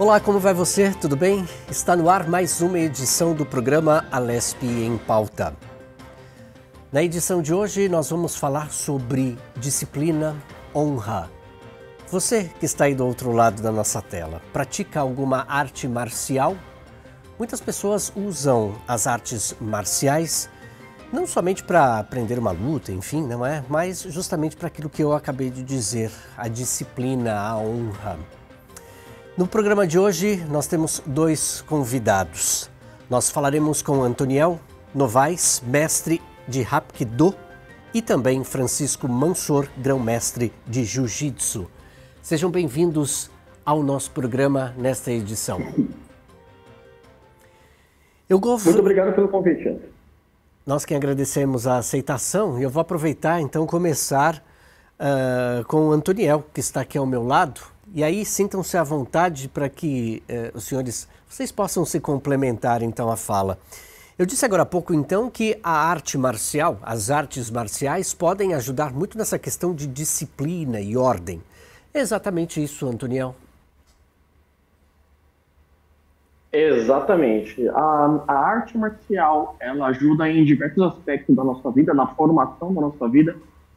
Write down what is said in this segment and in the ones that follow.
Olá, como vai você? Tudo bem? Está no ar mais uma edição do programa Alesp em Pauta. Na edição de hoje nós vamos falar sobre disciplina, honra. Você que está aí do outro lado da nossa tela, pratica alguma arte marcial? Muitas pessoas usam as artes marciais não somente para aprender uma luta, enfim, não é? Mas justamente para aquilo que eu acabei de dizer, a disciplina, a honra. No programa de hoje, nós temos dois convidados. Nós falaremos com Antoniel Novaes, mestre de Hapkido, e também Francisco Mansor, grão-mestre de Jiu-Jitsu. Sejam bem-vindos ao nosso programa nesta edição. Muito obrigado pelo convite. Nós que agradecemos a aceitação, e eu vou aproveitar, então, começar com o Antoniel, que está aqui ao meu lado. E aí, sintam-se à vontade para que os senhores, vocês possam se complementar, então, a fala. Eu disse agora há pouco, então, que a arte marcial, as artes marciais, podem ajudar muito nessa questão de disciplina e ordem. É exatamente isso, Antoniel? Exatamente. A arte marcial, ela ajuda em diversos aspectos da nossa vida, na formação da nossa vida.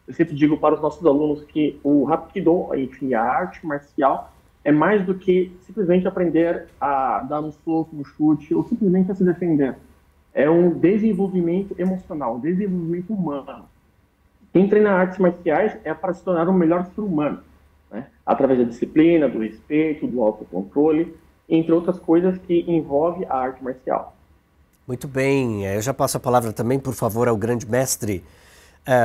Eu sempre digo para os nossos alunos que o Hapkido, enfim, a arte marcial, é mais do que simplesmente aprender a dar um soco, um chute, ou simplesmente a se defender. É um desenvolvimento emocional, um desenvolvimento humano. Quem treina artes marciais é para se tornar um melhor ser humano, né? Através da disciplina, do respeito, do autocontrole, entre outras coisas que envolve a arte marcial. Muito bem. Eu já passo a palavra também, por favor, ao grande mestre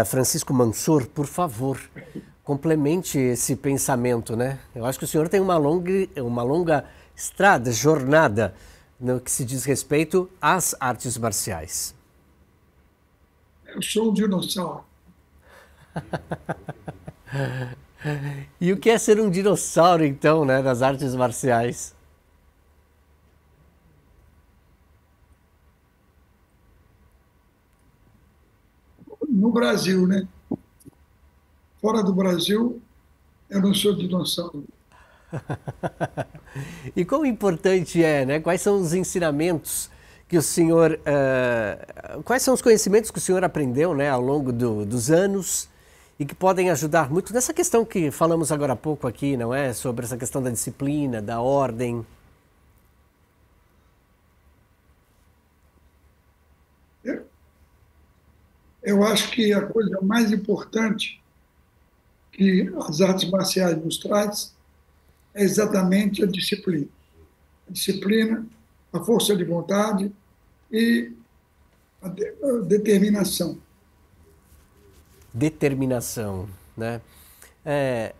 Francisco Mansor. Por favor, complemente esse pensamento, né? Eu acho que o senhor tem uma longa estrada, jornada, no que se diz respeito às artes marciais. Eu sou um dinossauro. E o que é ser um dinossauro, então, né, das artes marciais? No Brasil, né? Fora do Brasil, eu não sou dinossauro. E quão importante é, né? Quais são os ensinamentos que o senhor... quais são os conhecimentos que o senhor aprendeu, né, ao longo dos anos e que podem ajudar muito nessa questão que falamos agora há pouco aqui, não é? Sobre essa questão da disciplina, da ordem. Eu acho que a coisa mais importante que as artes marciais nos traz é exatamente a disciplina. A disciplina, a força de vontade e a determinação. Determinação, né?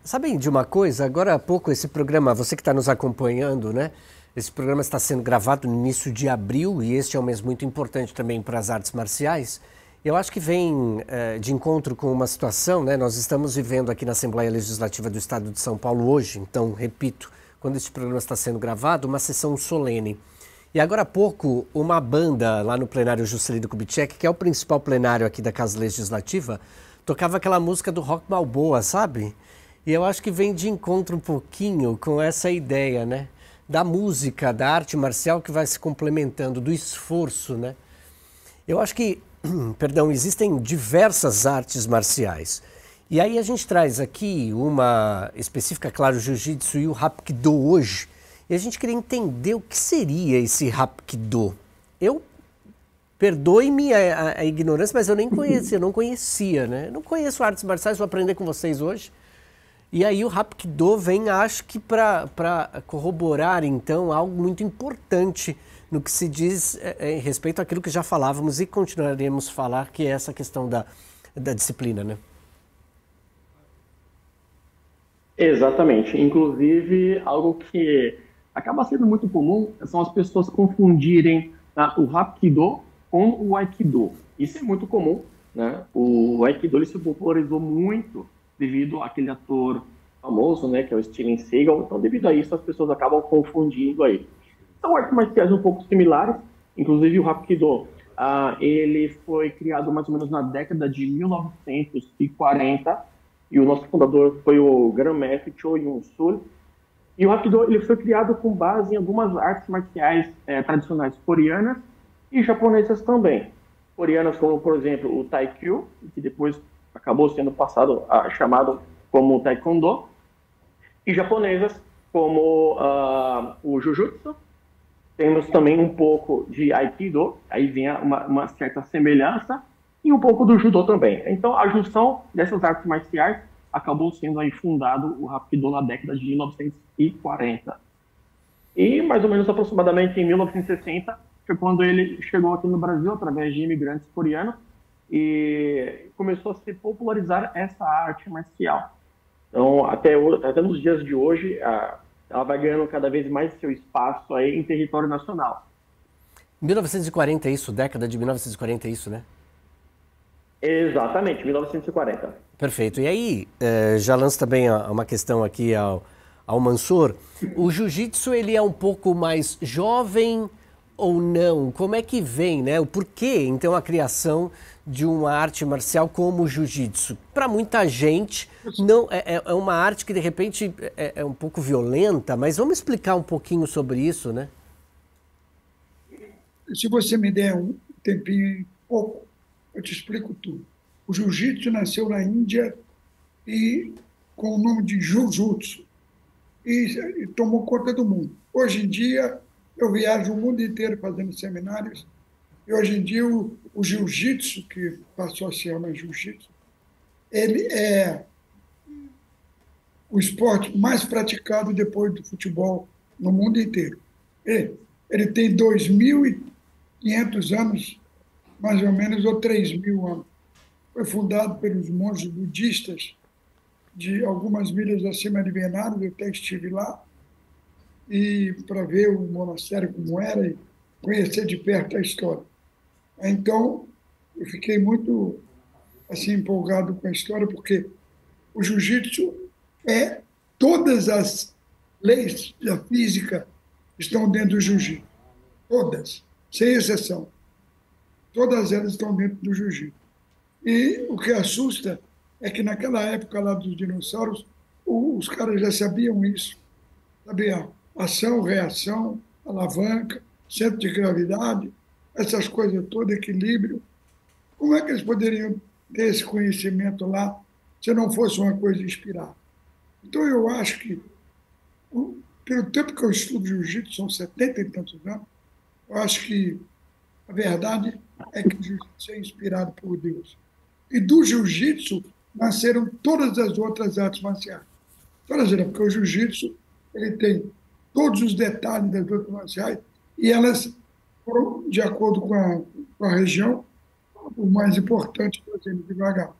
Sabem de uma coisa? Agora há pouco esse programa, você que está nos acompanhando, né? Esse programa está sendo gravado no início de abril e este é um mês muito importante também para as artes marciais. Eu acho que vem de encontro com uma situação, né? Nós estamos vivendo aqui na Assembleia Legislativa do Estado de São Paulo hoje, então, repito, quando este programa está sendo gravado, uma sessão solene. E agora há pouco, uma banda lá no plenário Juscelino Kubitschek, que é o principal plenário aqui da Casa Legislativa, tocava aquela música do Rock Balboa, sabe? E eu acho que vem de encontro um pouquinho com essa ideia, né? Da música, da arte marcial que vai se complementando, do esforço, né? Eu acho que perdão, existem diversas artes marciais. E aí a gente traz aqui uma específica, claro, o Jiu-Jitsu e o Hapkido hoje. E a gente queria entender o que seria esse Hapkido. Perdoe-me a ignorância, mas eu nem conhecia, não conhecia, né? Eu não conheço artes marciais, vou aprender com vocês hoje. E aí o Hapkido vem, acho que para corroborar, então, algo muito importante no que se diz em respeito àquilo que já falávamos e continuaremos a falar, que é essa questão da disciplina, né? Exatamente. Inclusive, algo que acaba sendo muito comum são as pessoas confundirem o Hapkido com o Aikido. Isso é muito comum, né? O Aikido ele se popularizou muito devido àquele ator famoso, né, que é o Steven Seagal. Então, devido a isso, as pessoas acabam confundindo aí. São artes marciais um pouco similares, inclusive o Hapkido, ele foi criado mais ou menos na década de 1940, e o nosso fundador foi o grão-mestre Cho Yun-Sul. E o Hapkido ele foi criado com base em algumas artes marciais tradicionais coreanas e japonesas também. Coreanas como, por exemplo, o Taekwondo, que depois acabou sendo chamado como Taekwondo, e japonesas como o Jujutsu. Temos também um pouco de Aikido, aí vem uma certa semelhança, e um pouco do Judô também. Então, a junção dessas artes marciais acabou sendo aí fundado o Hapkido na década de 1940. E, mais ou menos, aproximadamente em 1960, foi quando ele chegou aqui no Brasil, através de imigrantes coreanos, e começou a se popularizar essa arte marcial. Então, até nos dias de hoje, ela vai ganhando cada vez mais seu espaço aí em território nacional. 1940 é isso, década de 1940 é isso, né? Exatamente, 1940. Perfeito. E aí, já lanço também uma questão aqui ao Mansour. O jiu-jitsu, ele é um pouco mais jovem ou não? Como é que vem, né? O porquê, então, a criação de uma arte marcial como o jiu-jitsu? Para muita gente, não é uma arte que, de repente, é um pouco violenta, mas vamos explicar um pouquinho sobre isso, né? Se você me der um tempinho pouco, eu te explico tudo. O jiu-jitsu nasceu na Índia e com o nome de Jujutsu e tomou conta do mundo. Hoje em dia, eu viajo o mundo inteiro fazendo seminários e hoje em dia o jiu-jitsu, que passou a se chamar jiu-jitsu, ele é o esporte mais praticado depois do futebol no mundo inteiro. Ele tem 2.500 anos, mais ou menos, ou 3.000 anos. Foi fundado pelos monges budistas de algumas milhas acima de Benares, eu até estive lá, e para ver o monastério como era e conhecer de perto a história. Então, eu fiquei muito assim empolgado com a história, porque o jiu-jitsu todas as leis da física estão dentro do jiu-jitsu. Todas, sem exceção. Todas elas estão dentro do jiu-jitsu. E o que assusta é que naquela época lá dos dinossauros, os caras já sabiam isso. Sabia? Ação, reação, alavanca, centro de gravidade, essas coisas todas, equilíbrio. Como é que eles poderiam ter esse conhecimento lá se não fosse uma coisa inspirada? Então, eu acho que, pelo tempo que eu estudo jiu-jitsu, são 70 e tantos anos, eu acho que a verdade é que o jiu-jitsu é inspirado por Deus. E do jiu-jitsu nasceram todas as outras artes marciais. Por exemplo, porque o jiu-jitsu ele tem todos os detalhes das artes marciais e elas foram, de acordo com a região, o mais importante, por exemplo, devagar.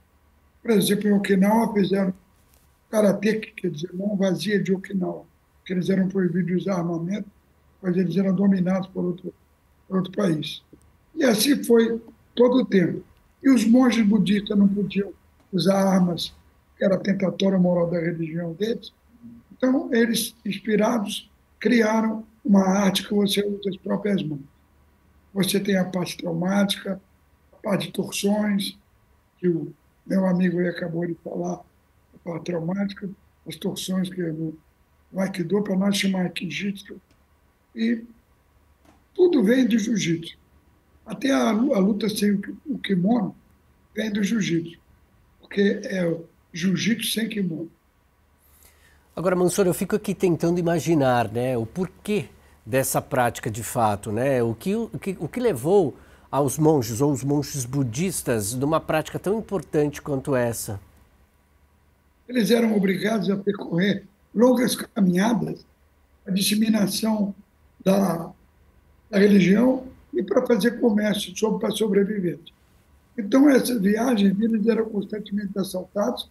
Por exemplo, em Okinawa fizeram karatê, que quer dizer mão vazia de Okinawa, que eles eram proibidos de usar armamento, mas eles eram dominados por outro país. E assim foi todo o tempo. E os monges budistas não podiam usar armas, que era a tentatória moral da religião deles. Então, eles, inspirados, criaram uma arte que você usa as próprias mãos. Você tem a parte traumática, a parte de torções, que o meu amigo aí acabou de falar, a parte traumática, as torções que no Aikido, para nós chamar Kijitsu, e tudo vem do jiu-jitsu. Até a luta sem o kimono vem do jiu-jitsu, porque é o jiu-jitsu sem kimono. Agora, Mansour, eu fico aqui tentando imaginar, né, o porquê dessa prática de fato, né? O que levou aos monges ou os monges budistas numa prática tão importante quanto essa? Eles eram obrigados a percorrer longas caminhadas, a disseminação da religião e para fazer comércio para sobreviver. Então, essas viagens, eles eram constantemente assaltados,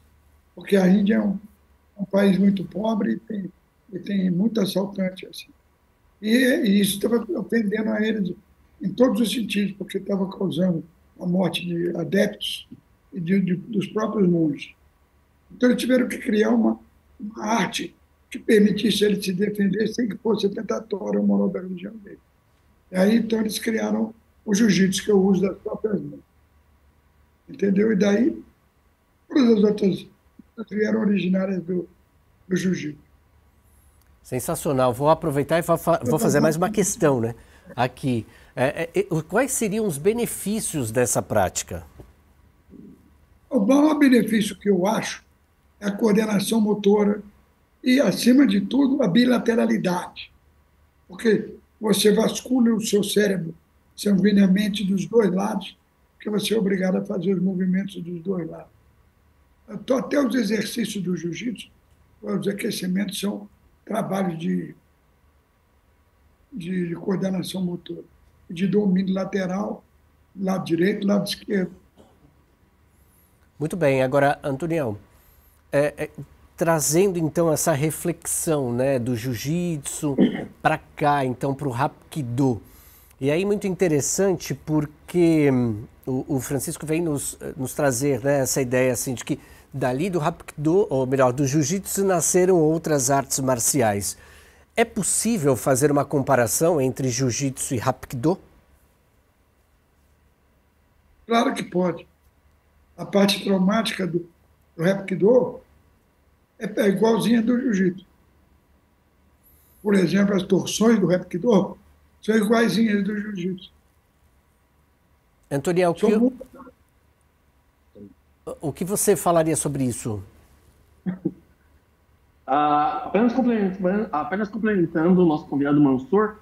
porque a Índia é um país muito pobre e tem muito assaltante. Assim. E isso estava ofendendo a eles em todos os sentidos, porque estava causando a morte de adeptos e dos próprios monges. Então, eles tiveram que criar uma arte que permitisse eles se defender sem que fosse tentatória ou moral da religião dele. E aí, então, eles criaram o jiu-jitsu, que eu uso das próprias mãos. Entendeu? E daí, todas as outras vieram originárias do jiu-jitsu. Sensacional. Vou aproveitar e vou fazer mais uma questão, né? Aqui. Quais seriam os benefícios dessa prática? O maior benefício que eu acho é a coordenação motora e, acima de tudo, a bilateralidade. Porque você vasculha o seu cérebro sanguineamente dos dois lados, porque você é obrigado a fazer os movimentos dos dois lados. Então, até os exercícios do jiu-jitsu, os aquecimentos são trabalhos de coordenação motora, de domínio lateral, lado direito, lado esquerdo. Muito bem. Agora, Antonião, trazendo então essa reflexão, né, do jiu-jitsu para cá, então para o Hapkido. E aí muito interessante porque o Francisco vem nos trazer, né, essa ideia assim, de que dali do Hapkido, ou melhor, do jiu-jitsu nasceram outras artes marciais. É possível fazer uma comparação entre jiu-jitsu e Hapkido? Claro que pode. A parte traumática do Hapkido é igualzinha do jiu-jitsu. Por exemplo, as torções do Hapkido são iguaizinhas do jiu-jitsu. Antoniel, o que você falaria sobre isso? Apenas complementando o nosso convidado Mansur,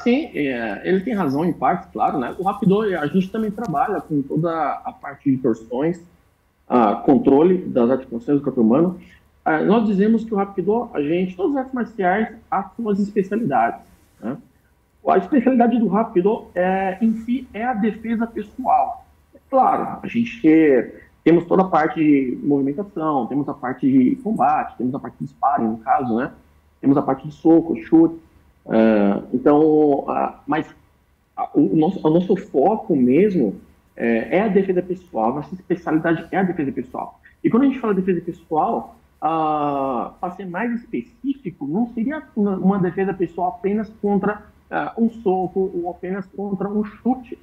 sim, ele tem razão em parte, claro, né? O Hapkido, a gente também trabalha com toda a parte de torções, controle das articulações do corpo humano. Nós dizemos que o Hapkido, todas as artes marciais, há suas especialidades, né? A especialidade do Hapkido, em si, é a defesa pessoal. É claro, a gente temos toda a parte de movimentação, temos a parte de combate, temos a parte de sparring, no caso, né? Temos a parte de soco, chute. Mas o nosso foco mesmo é a defesa pessoal. A nossa especialidade é a defesa pessoal. E quando a gente fala de defesa pessoal, para ser mais específico, não seria uma defesa pessoal apenas contra um soco ou apenas contra um chute,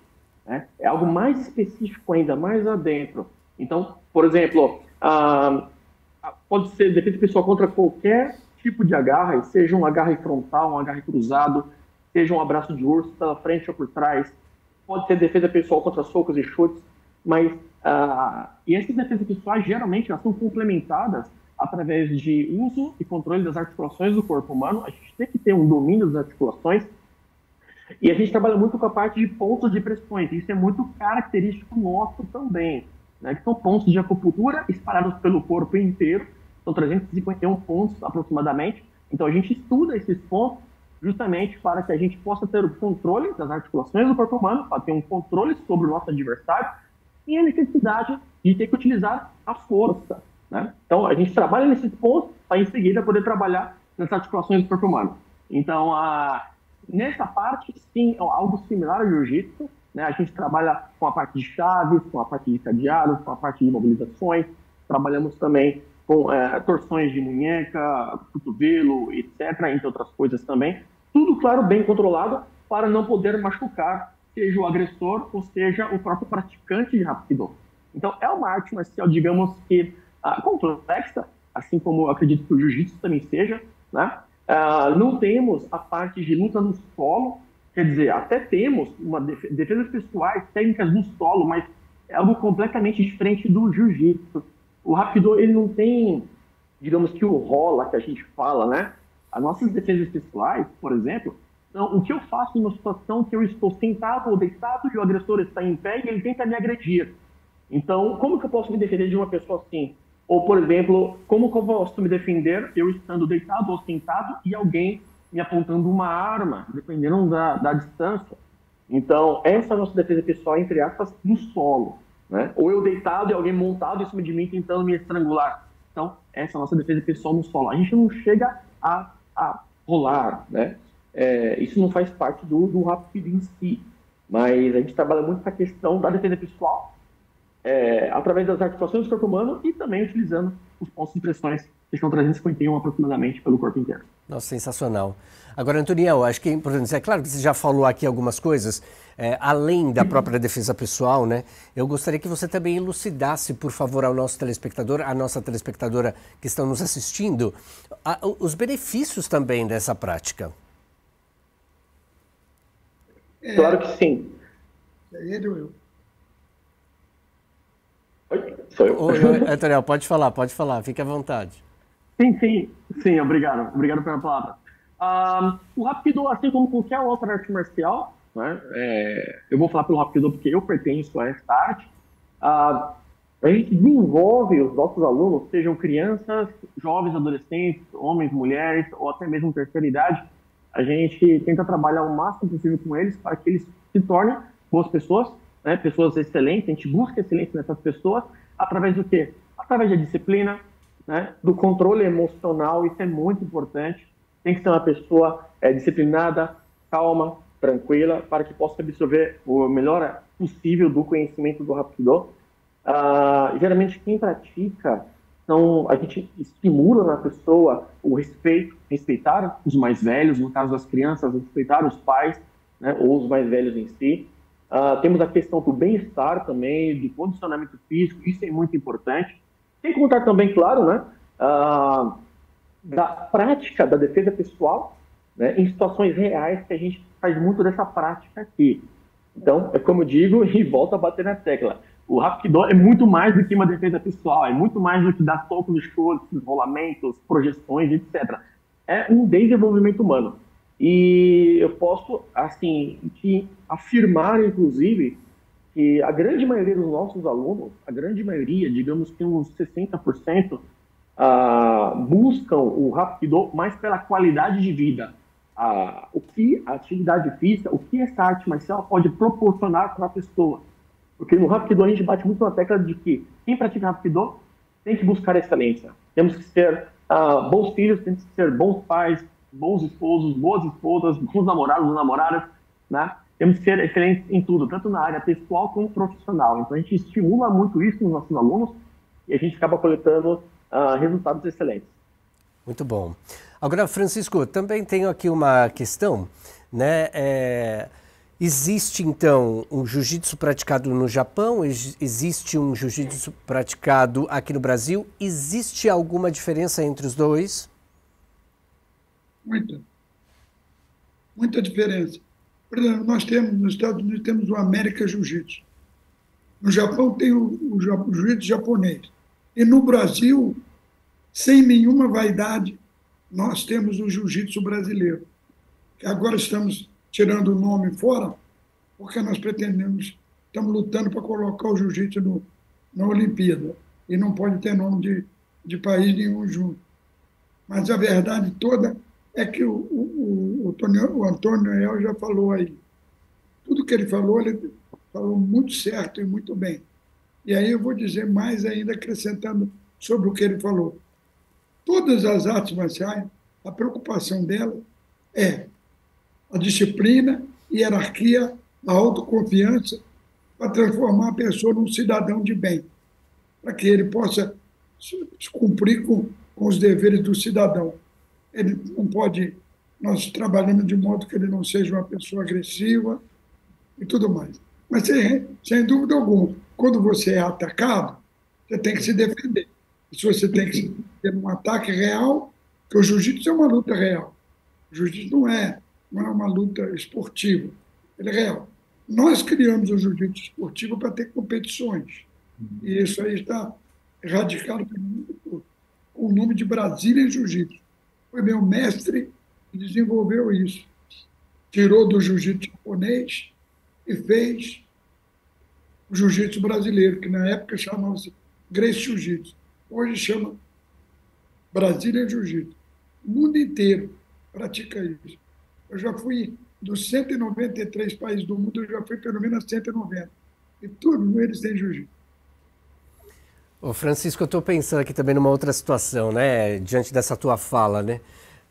né? É algo mais específico ainda, mais adentro. Então, por exemplo, pode ser defesa pessoal contra qualquer tipo de agarre, seja um agarre frontal, um agarre cruzado, seja um abraço de urso pela frente ou por trás. Pode ser defesa pessoal contra socos e chutes, mas e essas defesas pessoais, geralmente, elas são complementadas através de uso e controle das articulações do corpo humano. A gente tem que ter um domínio das articulações. E a gente trabalha muito com a parte de pontos de pressões. Isso é muito característico nosso também, né? Que são pontos de acupuntura espalhados pelo corpo inteiro. São 351 pontos aproximadamente. Então a gente estuda esses pontos justamente para que a gente possa ter o controle das articulações do corpo humano, para ter um controle sobre o nosso adversário e a necessidade de ter que utilizar a força, né? Então a gente trabalha nesses pontos para em seguida poder trabalhar nas articulações do corpo humano. Então nessa parte, sim, é algo similar ao jiu-jitsu, né? A gente trabalha com a parte de chaves, com a parte de cadeados, com a parte de mobilizações. Trabalhamos também com torções de munheca, cotovelo, etc., entre outras coisas também. Tudo, claro, bem controlado para não poder machucar, seja o agressor ou seja o próprio praticante de Hapkido. Então, é uma arte marcial, digamos que complexa, assim como eu acredito que o jiu-jitsu também seja, né? Não temos a parte de luta no solo, quer dizer, até temos defesas pessoais, técnicas no solo, mas é algo completamente diferente do jiu-jitsu. O Hapkido, ele não tem, digamos que o rola que a gente fala, né? As nossas defesas pessoais, por exemplo, então, o que eu faço em uma situação que eu estou sentado ou deitado e o agressor está em pé e ele tenta me agredir. Então, como que eu posso me defender de uma pessoa assim? Ou, por exemplo, como que eu posso me defender eu estando deitado ou sentado e alguém me apontando uma arma, dependendo da distância? Então, essa é a nossa defesa pessoal, entre aspas, no solo, né? Ou eu deitado e alguém montado em cima de mim tentando me estrangular. Então, essa é a nossa defesa pessoal no solo. A gente não chega a rolar, né? Isso não faz parte do Hapkido em si, mas a gente trabalha muito com a questão da defesa pessoal, através das articulações do corpo humano e também utilizando os pontos de pressões são 351 aproximadamente pelo corpo inteiro. Nossa, sensacional. Agora, Antoniel, acho que é importante dizer, é claro que você já falou aqui algumas coisas, além da própria defesa pessoal, né? Eu gostaria que você também elucidasse, por favor, ao nosso telespectador, à nossa telespectadora que estão nos assistindo, os benefícios também dessa prática. Claro que sim. É ele ou eu? Oi, sou eu. Oi, Antoniel, pode falar, fique à vontade. Sim, obrigado pela palavra. O Hapkido, assim como qualquer outra arte marcial, né, eu vou falar pelo Hapkido porque eu pertenço a esta arte, a gente desenvolve os nossos alunos, sejam crianças, jovens, adolescentes, homens, mulheres ou até mesmo terceira idade, a gente tenta trabalhar o máximo possível com eles para que eles se tornem boas pessoas, né, pessoas excelentes. A gente busca excelência nessas pessoas através do quê? Através da disciplina, né, do controle emocional. Isso é muito importante. Tem que ser uma pessoa disciplinada, calma, tranquila, para que possa absorver o melhor possível do conhecimento do Hapkido. Geralmente quem pratica, a gente estimula na pessoa o respeito, respeitar os mais velhos, no caso das crianças, respeitar os pais, né, ou os mais velhos em si. Temos a questão do bem-estar também, do condicionamento físico, isso é muito importante. Sem contar também, claro, né, da prática da defesa pessoal, né, em situações reais, que a gente faz muito dessa prática aqui. Então, é como eu digo e volto a bater na tecla. O Hapkido é muito mais do que uma defesa pessoal, é muito mais do que dar soco nos chutes, rolamentos, projeções, etc. É um desenvolvimento humano. E eu posso, assim, afirmar, inclusive, que a grande maioria dos nossos alunos, a grande maioria, digamos que uns 60%, buscam o Hapkido mais pela qualidade de vida. O que a atividade física, o que essa arte marcial pode proporcionar para a pessoa. Porque no Hapkido a gente bate muito na tecla de que quem pratica Hapkido tem que buscar excelência. Temos que ser bons filhos, temos que ser bons pais, bons esposos, boas esposas, bons namorados, namoradas, né? Temos que ser excelentes em tudo, tanto na área pessoal como profissional. Então a gente estimula muito isso nos nossos alunos e a gente acaba coletando resultados excelentes. Muito bom. Agora, Francisco, também tenho aqui uma questão, né? Existe, então, um jiu-jitsu praticado no Japão? Existe um jiu-jitsu praticado aqui no Brasil? Existe alguma diferença entre os dois? Muita diferença. Por exemplo, nós temos, nos Estados Unidos, temos o América Jiu-Jitsu. No Japão tem o jiu-jitsu japonês. E no Brasil, sem nenhuma vaidade, nós temos o jiu-jitsu brasileiro. Que agora estamos tirando o nome fora, porque nós estamos lutando para colocar o jiu-jitsu na Olimpíada. E não pode ter nome de país nenhum junto. Mas a verdade toda é que o Antoniel já falou aí. Tudo que ele falou muito certo e muito bem. E aí eu vou dizer mais ainda, acrescentando sobre o que ele falou. Todas as artes marciais, a preocupação dela é a disciplina, hierarquia, a autoconfiança, para transformar a pessoa num cidadão de bem, para que ele possa cumprir com os deveres do cidadão. Ele não pode, nós trabalhamos de modo que ele não seja uma pessoa agressiva e tudo mais. Mas, sem dúvida alguma, quando você é atacado, você tem que se defender. Se você tem que ter um ataque real, porque o jiu-jitsu é uma luta real. O jiu-jitsu não é uma luta esportiva, ele é real. Nós criamos o jiu-jitsu esportivo para ter competições. E isso aí está erradicado pelo mundo todo, com o nome de Brasília Jiu-Jitsu. Foi meu mestre que desenvolveu isso. Tirou do jiu-jitsu japonês e fez o jiu-jitsu brasileiro, que na época chamava-se Gracie Jiu-Jitsu. Hoje chama Brasília Jiu-Jitsu. O mundo inteiro pratica isso. Eu já fui dos 193 países do mundo, eu já fui pelo menos a 190. E todos eles têm jiu-jitsu. Ô Francisco, eu estou pensando aqui também numa outra situação, né? Diante dessa tua fala, né?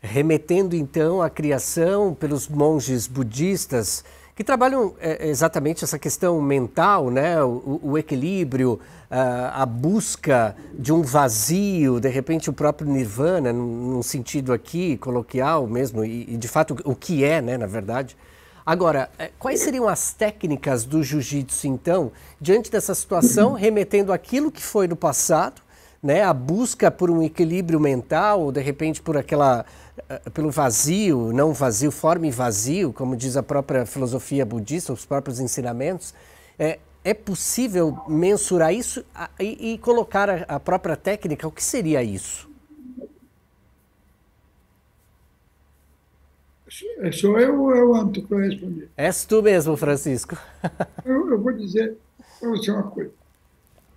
Remetendo então à criação pelos monges budistas que trabalham exatamente essa questão mental, né? O equilíbrio, a busca de um vazio, de repente o próprio nirvana, num sentido aqui coloquial mesmo, e de fato o que é, né, na verdade. Agora, quais seriam as técnicas do jiu-jitsu, então, diante dessa situação, remetendo àquilo que foi no passado, né, a busca por um equilíbrio mental, ou de repente pelo vazio, não vazio, forma e vazio, como diz a própria filosofia budista, os próprios ensinamentos, é possível mensurar isso e colocar a própria técnica? O que seria isso? Sou eu ou é o Anto que vai responder? És tu mesmo, Francisco. Eu vou dizer para você uma coisa.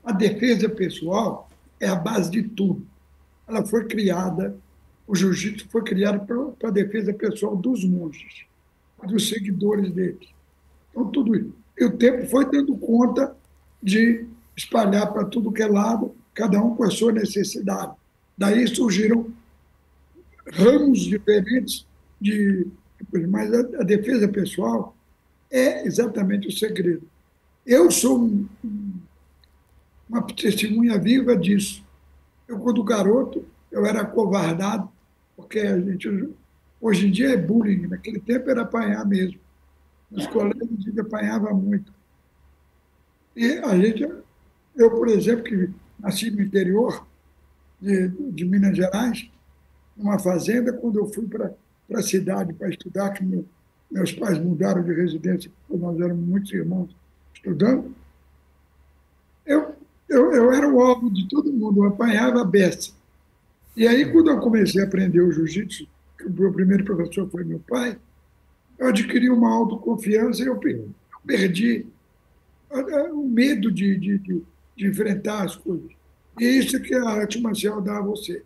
A defesa pessoal é a base de tudo. Ela foi criada, o jiu-jitsu foi criado para a defesa pessoal dos monges, dos seguidores deles. Então, tudo isso. E o tempo foi dando conta de espalhar para tudo que é lado, cada um com a sua necessidade. Daí surgiram ramos diferentes mas a defesa pessoal é exatamente o segredo. Eu sou uma testemunha viva disso. Eu, quando garoto, eu era acovardado, porque hoje em dia é bullying, naquele tempo era apanhar mesmo. Nos colégios a gente apanhava muito. E eu, por exemplo, que nasci no interior de Minas Gerais, numa fazenda, quando eu fui para a cidade para estudar, que meus pais mudaram de residência, porque nós éramos muitos irmãos estudando, eu era o alvo de todo mundo, eu apanhava a beça. E aí, quando eu comecei a aprender o jiu-jitsu, que o meu primeiro professor foi meu pai, eu adquiri uma autoconfiança e eu perdi o medo de enfrentar as coisas. E é isso que a arte marcial dá a você.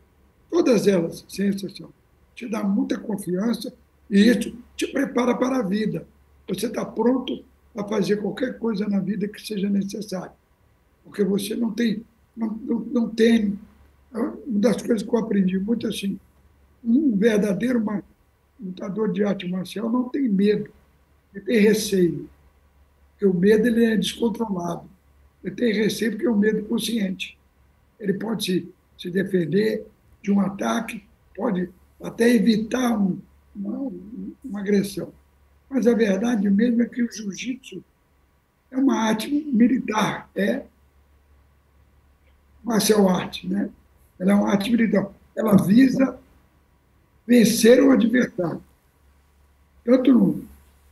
Todas elas, sem exceção, te dá muita confiança e isso te prepara para a vida. Você está pronto a fazer qualquer coisa na vida que seja necessário. Porque você não tem. Uma das coisas que eu aprendi muito assim, um verdadeiro lutador de arte marcial não tem medo, ele tem receio. Porque o medo ele é descontrolado. Ele tem receio porque é um medo consciente. Ele pode se defender de um ataque, pode até evitar uma agressão. Mas a verdade mesmo é que o jiu-jitsu é uma arte militar, é marcial art, né? Ela é uma arte militar. Ela visa vencer o adversário. Tanto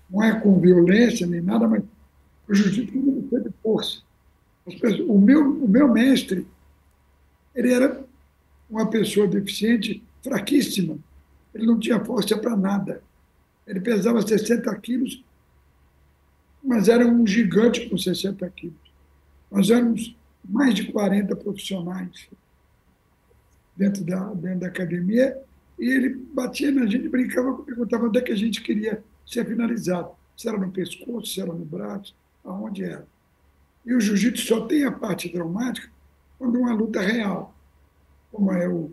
não é com violência nem nada, mas o jiu-jitsu não é de força. O meu mestre, ele era uma pessoa deficiente, fraquíssima. Ele não tinha força para nada. Ele pesava 60 quilos, mas era um gigante com 60 quilos. Nós éramos mais de 40 profissionais dentro da academia e ele batia na gente, brincava, perguntava onde é que a gente queria ser finalizado. Se era no pescoço, se era no braço, aonde era. E o jiu-jitsu só tem a parte traumática quando é uma luta real, como é o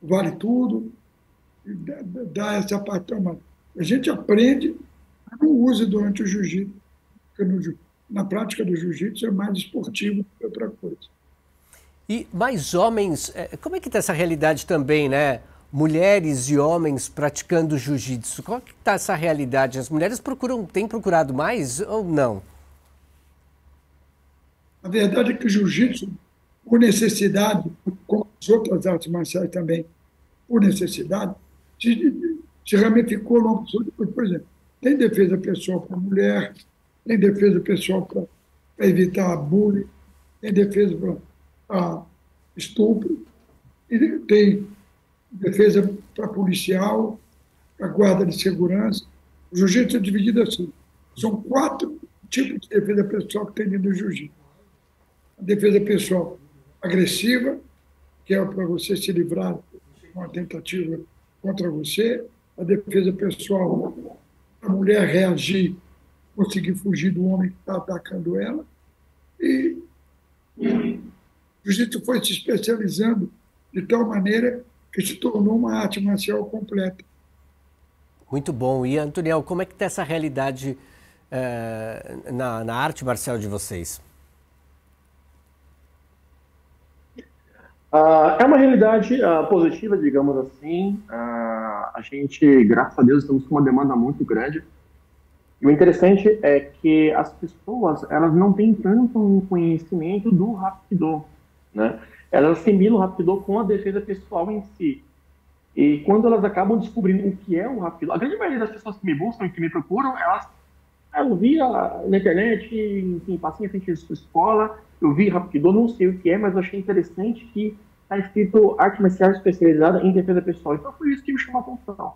vale tudo, dá essa parte traumática. A gente aprende, não usa durante o jiu-jitsu, porque na prática do jiu-jitsu é mais esportivo do que outra coisa. E mais homens, como é que está essa realidade também, né? Mulheres e homens praticando jiu-jitsu, qual que está essa realidade? As mulheres têm procurado mais ou não? A verdade é que o jiu-jitsu, por necessidade, como as outras artes marciais também, por necessidade, se ramificou ao longo do tempo. Por exemplo, tem defesa pessoal para mulher, tem defesa pessoal para evitar bullying, tem defesa para estupro, e tem defesa para policial, para guarda de segurança. O jiu-jitsu é dividido assim. São 4 tipos de defesa pessoal que tem dentro do jiu-jitsu. A defesa pessoal agressiva, que é para você se livrar de uma tentativa contra você. A defesa pessoal, a mulher reagir, conseguir fugir do homem que está atacando ela. E o jiu-jitsu foi se especializando de tal maneira que se tornou uma arte marcial completa. Muito bom. E, Antoniel, como é que está essa realidade na arte marcial de vocês? É uma realidade positiva, digamos assim. A gente, graças a Deus, estamos com uma demanda muito grande. E o interessante é que as pessoas, elas não têm tanto um conhecimento do Hapkido, né? Elas assimilam o Hapkido com a defesa pessoal em si. E quando elas acabam descobrindo o que é o Hapkido, a grande maioria das pessoas que me buscam, que me procuram, elas eu vi na internet, enfim, passei em frente à escola, eu vi Hapkido, não sei o que é, mas eu achei interessante que está escrito arte marcial especializada em defesa pessoal. Então foi isso que me chamou a atenção,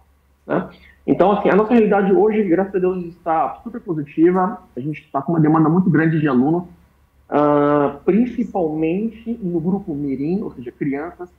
né? Então, assim, a nossa realidade hoje, graças a Deus, está super positiva. A gente está com uma demanda muito grande de alunos, principalmente no grupo Mirim, ou seja, crianças.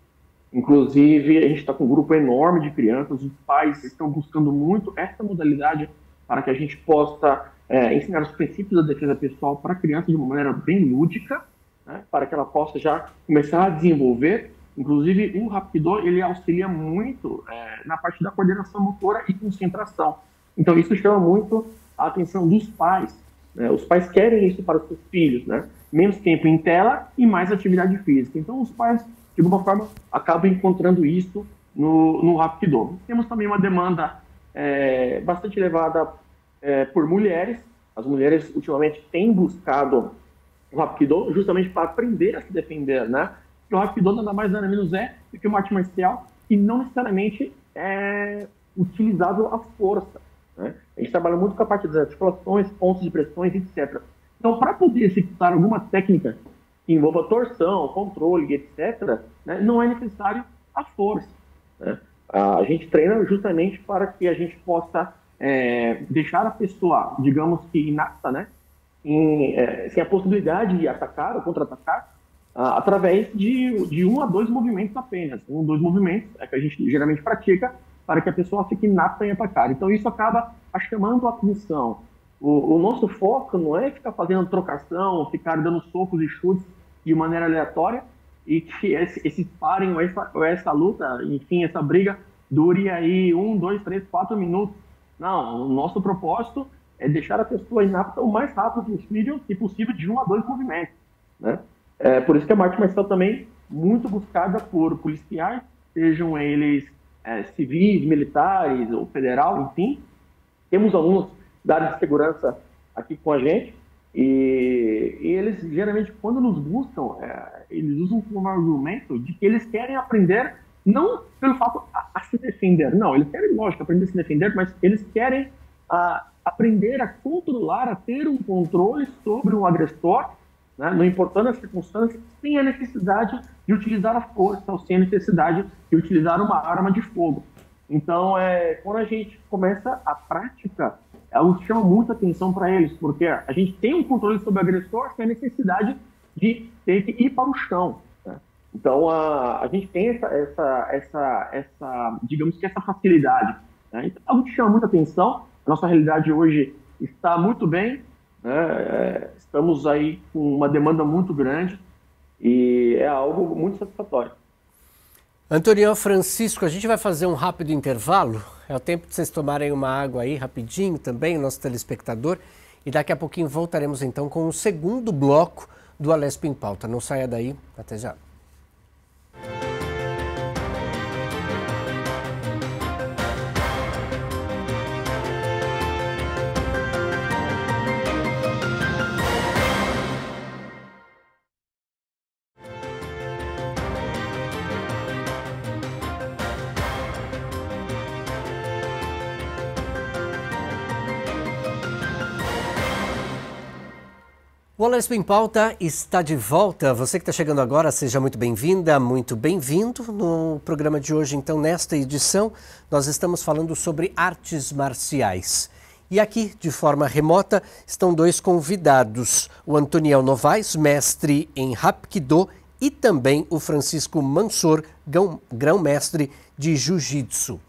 Inclusive, a gente está com um grupo enorme de crianças. Os pais estão buscando muito essa modalidade para que a gente possa ensinar os princípios da defesa pessoal para a criança de uma maneira bem lúdica, né, para que ela possa já começar a desenvolver. Inclusive, o Hapkido, ele auxilia muito na parte da coordenação motora e concentração. Então, isso chama muito a atenção dos pais, né? Os pais querem isso para os seus filhos, né? Menos tempo em tela e mais atividade física. Então, os pais, de alguma forma, acabam encontrando isso no Hapkido. Temos também uma demanda bastante elevada por mulheres. As mulheres, ultimamente, têm buscado o Hapkido justamente para aprender a se defender, né? O Hapkido nada mais nada menos do que uma arte marcial e não necessariamente é utilizado à força, né? A gente trabalha muito com a parte das articulações, pontos de pressões, etc. Então, para poder executar alguma técnica que envolva torção, controle, etc., né, não é necessário a força, né? A gente treina justamente para que a gente possa deixar a pessoa, digamos que inapta, né, sem a possibilidade de atacar ou contra-atacar, através de 1 a 2 movimentos apenas. 1 ou 2 movimentos é que a gente geralmente pratica para que a pessoa fique inapta em atacar. Então isso acaba chamando a atenção. O nosso foco não é ficar fazendo trocação, ficar dando socos e chutes de maneira aleatória e que esse sparring ou essa luta, enfim, essa briga dure aí 1, 2, 3, 4 minutos. Não, o nosso propósito é deixar a pessoa inapta o mais rápido possível de 1 a 2 movimentos, né? Por isso que a arte marcial também muito buscada por policiais, sejam eles civis, militares ou federal, enfim. Temos alunos da área de segurança aqui com a gente e eles geralmente, quando nos buscam, eles usam como argumento de que eles querem aprender não pelo fato a se defender, não, eles querem, lógico, aprender a se defender, mas eles querem aprender a controlar, a ter um controle sobre o agressor, né, não importando as circunstâncias, sem a necessidade de utilizar a força ou sem a necessidade de utilizar uma arma de fogo. Então, quando a gente começa a prática, ela chama muita atenção para eles, porque a gente tem um controle sobre o agressor sem a necessidade de ter que ir para o chão, né? Então, a gente tem essa digamos que essa facilidade, né? Então, algo que chama muita atenção. A nossa realidade hoje está muito bem, né? Estamos aí com uma demanda muito grande e é algo muito satisfatório. Antoniel, Francisco, a gente vai fazer um rápido intervalo. É o tempo de vocês tomarem uma água aí rapidinho também, nosso telespectador. E daqui a pouquinho voltaremos então com o segundo bloco do Alesp em Pauta. Não saia daí, até já. O Alesp em Pauta está de volta. Você que está chegando agora, seja muito bem-vinda, muito bem-vindo. No programa de hoje, então, nesta edição, nós estamos falando sobre artes marciais. E aqui, de forma remota, estão 2 convidados. O Antoniel Novaes, mestre em Hapkido, e também o Francisco Mansor, grão-mestre de Jiu-Jitsu.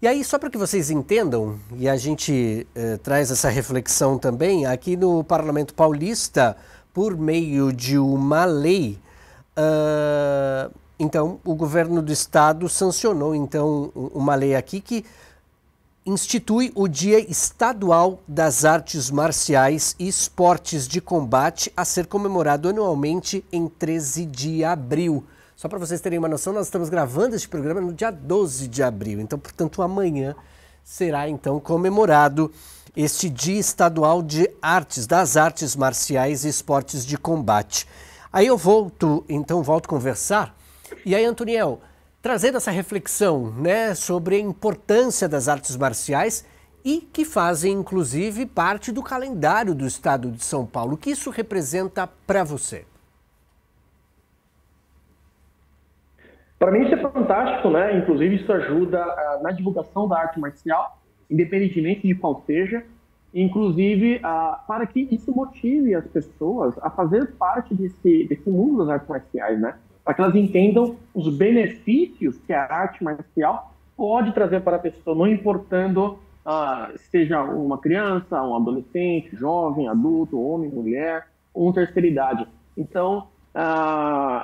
E aí, só para que vocês entendam, e a gente traz essa reflexão também, aqui no Parlamento Paulista, por meio de uma lei, então o governo do estado sancionou então uma lei aqui que institui o Dia Estadual das Artes Marciais e Esportes de Combate a ser comemorado anualmente em 13 de abril. Só para vocês terem uma noção, nós estamos gravando este programa no dia 12 de abril, então, portanto, amanhã será, então, comemorado este Dia Estadual de Artes, das Artes Marciais e Esportes de Combate. Aí eu volto a conversar, e aí, Antoniel, trazendo essa reflexão, né, sobre a importância das artes marciais e que fazem, inclusive, parte do calendário do Estado de São Paulo. O que isso representa para você? Para mim isso é fantástico, né? Inclusive isso ajuda na divulgação da arte marcial, independentemente de qual seja, inclusive para que isso motive as pessoas a fazer parte desse mundo das artes marciais, né? Para que elas entendam os benefícios que a arte marcial pode trazer para a pessoa, não importando seja uma criança, um adolescente, jovem, adulto, homem, mulher, ou terceira idade. Então,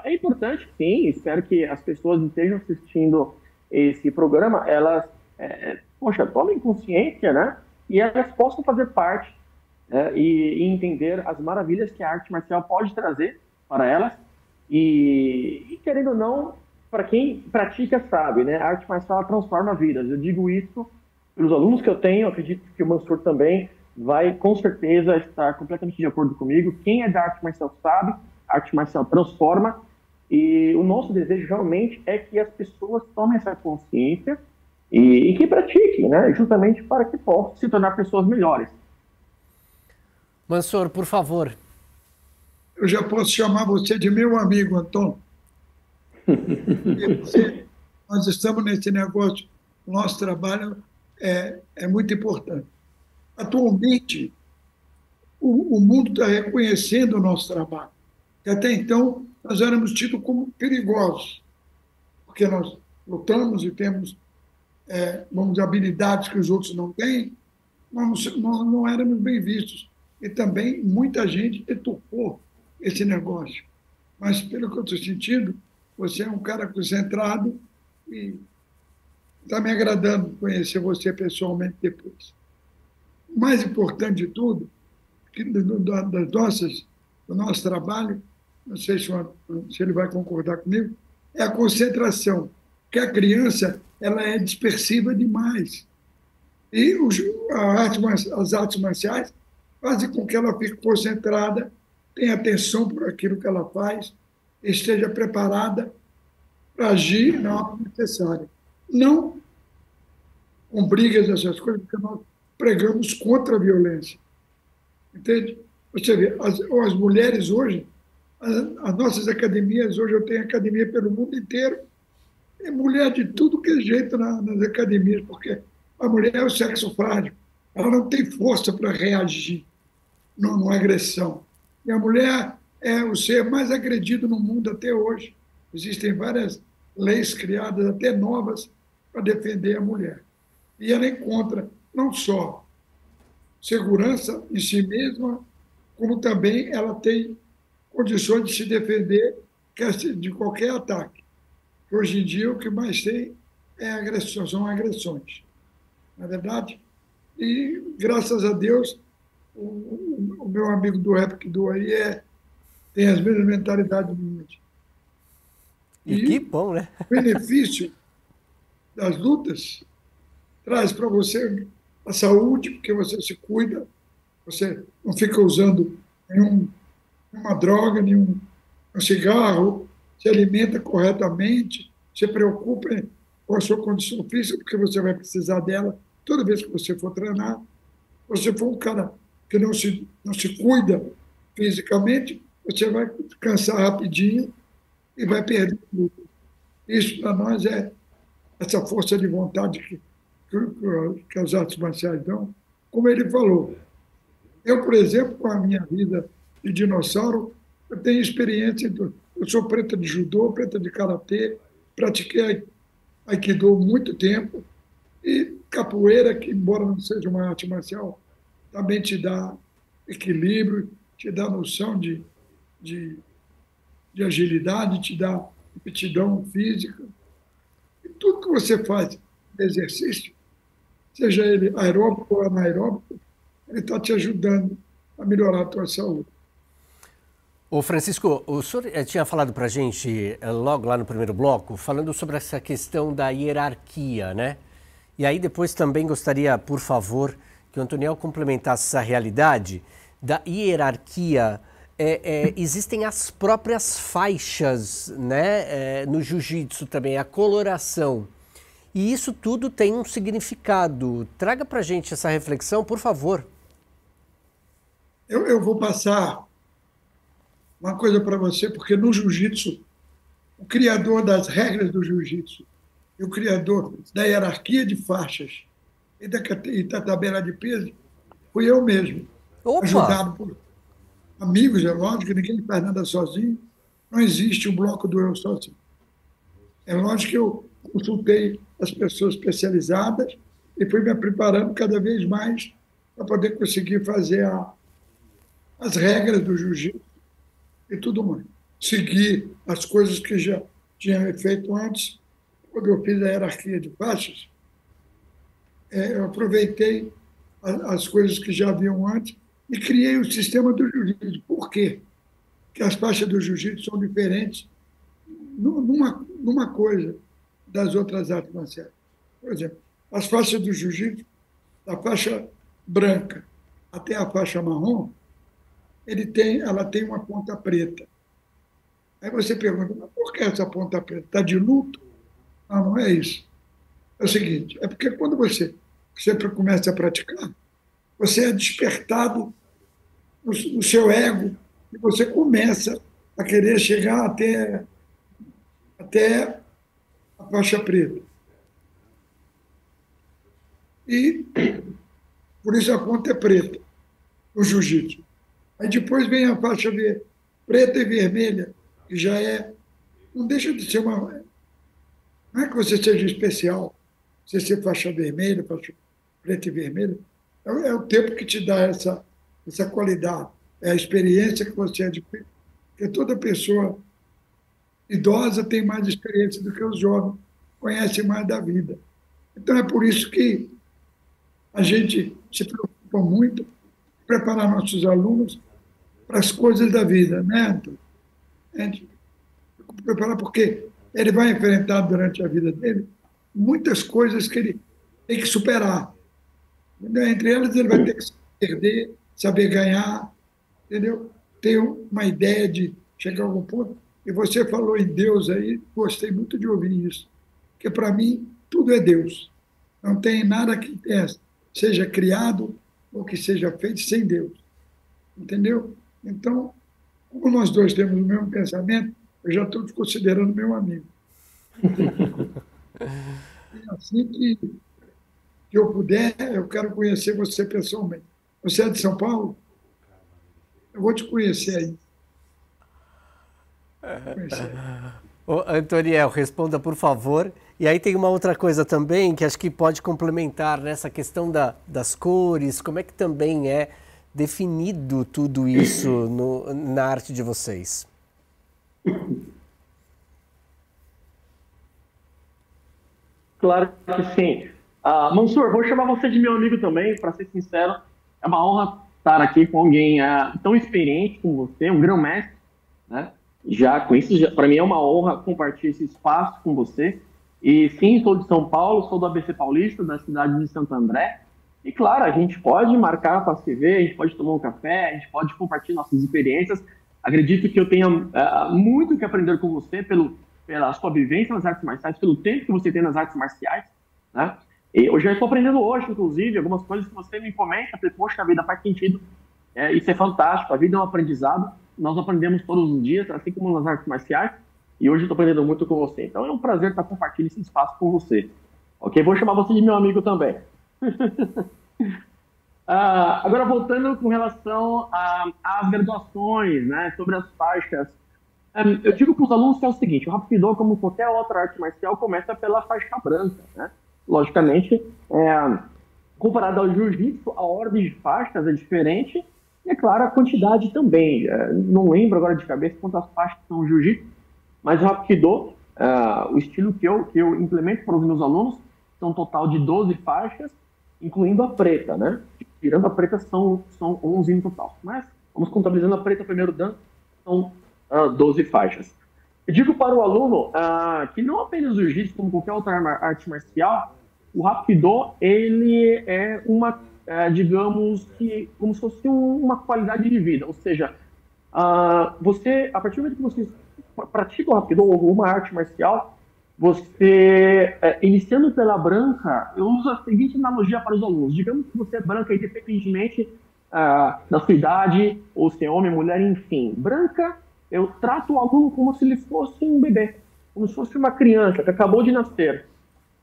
é importante, sim, espero que as pessoas que estejam assistindo esse programa, elas, tomem consciência, né? E elas possam fazer parte e entender as maravilhas que a arte marcial pode trazer para elas. E querendo ou não, para quem pratica sabe, né? A arte marcial transforma vidas. Eu digo isso pelos alunos que eu tenho, acredito que o Mansur também vai com certeza estar completamente de acordo comigo. Quem é da arte marcial sabe, a arte marcial transforma, e o nosso desejo realmente é que as pessoas tomem essa consciência e que pratiquem, né? Justamente para que possam se tornar pessoas melhores. Mansur, por favor. Eu já posso chamar você de meu amigo, Antônio. Nós estamos nesse negócio, o nosso trabalho é muito importante. Atualmente, o mundo está reconhecendo o nosso trabalho. E até então, nós éramos tidos como perigosos, porque nós lutamos e temos habilidades que os outros não têm, nós não éramos bem vistos. E também muita gente deturpou esse negócio. Mas, pelo que eu estou sentindo, você é um cara concentrado e está me agradando conhecer você pessoalmente depois. O mais importante de tudo, do nosso trabalho, não sei se ele vai concordar comigo, é a concentração, porque a criança ela é dispersiva demais. E as artes marciais fazem com que ela fique concentrada, tenha atenção por aquilo que ela faz, esteja preparada para agir na hora necessária. Não com brigas, essas coisas, porque nós pregamos contra a violência. Entende? Você vê, as mulheres hoje, as nossas academias, hoje eu tenho academia pelo mundo inteiro, é mulher de tudo que é jeito nas academias, porque a mulher é o sexo frágil, ela não tem força para reagir numa agressão. E a mulher é o ser mais agredido no mundo até hoje. Existem várias leis criadas, até novas, para defender a mulher. E ela encontra não só segurança em si mesma, como também ela tem condições de se defender de qualquer ataque. Hoje em dia, o que mais tem são agressões. Na verdade, e graças a Deus, o meu amigo do Rapkido aí tem as mesmas mentalidades minhas. E que bom, né? O benefício das lutas traz para você a saúde, porque você se cuida, você não fica usando nenhuma droga, nenhum cigarro, se alimenta corretamente, se preocupa com a sua condição física, porque você vai precisar dela toda vez que você for treinar. Se você for um cara que não se cuida fisicamente, você vai cansar rapidinho e vai perder tudo. Isso, para nós, é essa força de vontade que as artes marciais dão. Como ele falou, eu, por exemplo, com a minha vida de dinossauro, eu tenho experiência, eu sou preta de judô, preta de karatê, pratiquei aikido há muito tempo, e capoeira, que embora não seja uma arte marcial, também te dá equilíbrio, te dá noção de agilidade, te dá aptidão física. E tudo que você faz de exercício seja ele aeróbico ou anaeróbico, ele está te ajudando a melhorar a tua saúde. Ô Francisco, o senhor tinha falado para a gente, logo lá no primeiro bloco, falando sobre essa questão da hierarquia, né? E aí depois também gostaria, por favor, que o Antoniel complementasse essa realidade da hierarquia. Existem as próprias faixas, né? No jiu-jitsu também, a coloração. E isso tudo tem um significado. Traga para a gente essa reflexão, por favor. Eu vou passar uma coisa para você, porque no jiu-jitsu, o criador das regras do jiu-jitsu e o criador da hierarquia de faixas e da tabela de peso fui eu mesmo, Opa! ajudado por amigos, é lógico, ninguém faz nada sozinho, não existe o bloco do eu sozinho. É lógico que eu consultei as pessoas especializadas e fui me preparando cada vez mais para poder conseguir fazer as regras do jiu-jitsu e tudo mais. Seguir as coisas que já tinha feito antes, quando eu fiz a hierarquia de faixas, eu aproveitei as coisas que já haviam antes e criei o sistema do jiu-jitsu. Por quê? Porque as faixas do jiu-jitsu são diferentes numa coisa das outras artes marciais. Por exemplo, as faixas do jiu-jitsu, da faixa branca até a faixa marrom, ela tem uma ponta preta. Aí você pergunta, mas por que essa ponta preta? Está de luto? Não é isso. É o seguinte, é porque quando você começa a praticar, você é despertado no seu ego e você começa a querer chegar até a faixa preta. E por isso a ponta é preta, no jiu-jitsu. Aí depois vem a faixa preta e vermelha, que já não deixa de ser uma... Não é que você seja especial, você ser faixa vermelha, faixa preta e vermelha, é o tempo que te dá essa qualidade, é a experiência que você adquire, porque toda pessoa idosa tem mais experiência do que os jovens, conhece mais da vida. Então é por isso que a gente se preocupa muito em preparar nossos alunos para as coisas da vida, né, Antônio? A gente preparar porque ele vai enfrentar durante a vida dele muitas coisas que ele tem que superar. Entre elas, ele vai ter que perder, saber ganhar, entendeu? Ter uma ideia de chegar a algum ponto. E você falou em Deus aí, gostei muito de ouvir isso, porque para mim tudo é Deus. Não tem nada que seja criado ou que seja feito sem Deus. Entendeu? Então, como nós dois temos o mesmo pensamento, eu já estou te considerando meu amigo. E assim que eu puder, eu quero conhecer você pessoalmente. Você é de São Paulo? Eu vou te conhecer aí. Ô, Antoniel, responda, por favor. E aí tem uma outra coisa também que acho que pode complementar nessa questão das cores, como é que também é definido tudo isso na arte de vocês? Claro que sim. Mansur, vou chamar você de meu amigo também, para ser sincero. É uma honra estar aqui com alguém tão experiente como você, um grão-mestre, né? Já com isso, para mim é uma honra compartilhar esse espaço com você. E sim, sou de São Paulo, sou do ABC Paulista, da cidade de Santo André. E claro, a gente pode marcar para se ver, a gente pode tomar um café, a gente pode compartilhar nossas experiências. Acredito que eu tenha muito que aprender com você pela sua vivência nas artes marciais, pelo tempo que você tem nas artes marciais, né? E eu já estou aprendendo hoje, inclusive, algumas coisas que você me comenta, poxa, a vida faz sentido, isso é fantástico, a vida é um aprendizado, nós aprendemos todos os dias, assim como nas artes marciais, e hoje eu estou aprendendo muito com você. Então é um prazer estar compartilhando esse espaço com você. Ok? Vou chamar você de meu amigo também. Agora, voltando com relação às graduações, né, sobre as faixas, eu digo para os alunos que é o seguinte: o Hapkido, como qualquer outra arte marcial, começa pela faixa branca, né? Logicamente, comparado ao jiu-jitsu, a ordem de faixas é diferente e, é claro, a quantidade também. Não lembro agora de cabeça quantas faixas são no jiu-jitsu, mas o Hapkido, o estilo que eu implemento para os meus alunos, são um total de 12 faixas incluindo a preta, né? Tirando a preta, são 11 no total. Mas, vamos contabilizando a preta primeiro dan, são 12 faixas. Eu digo para o aluno que não apenas o jiu-jitsu, como qualquer outra arte marcial, o Hapkido, ele é digamos que, como se fosse uma qualidade de vida. Ou seja, você, a partir do momento que você pratica o Hapkido ou alguma arte marcial, você, iniciando pela branca, eu uso a seguinte analogia para os alunos. Digamos que você é branca, independentemente da sua idade, ou se é homem, mulher, enfim. Branca, eu trato o aluno como se ele fosse um bebê, como se fosse uma criança que acabou de nascer.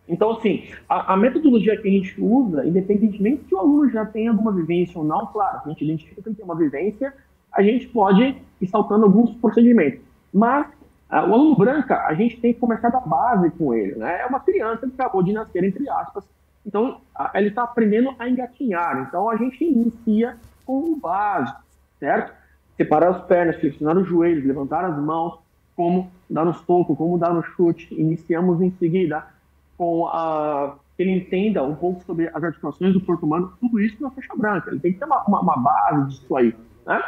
Então, assim, a metodologia que a gente usa, independentemente se o aluno já tem alguma vivência ou não, claro, a gente identifica que ele tem uma vivência, a gente pode ir saltando alguns procedimentos. Mas, o aluno branca, a gente tem que começar da base com ele, né? É uma criança que acabou de nascer, entre aspas. Então, ele está aprendendo a engatinhar. Então, a gente inicia com o básico, certo? Separar as pernas, flexionar os joelhos, levantar as mãos, como dar no soco, como dar no chute. Iniciamos em seguida com que ele entenda um pouco sobre as articulações do corpo humano, tudo isso na faixa branca. Ele tem que ter uma base disso aí, né?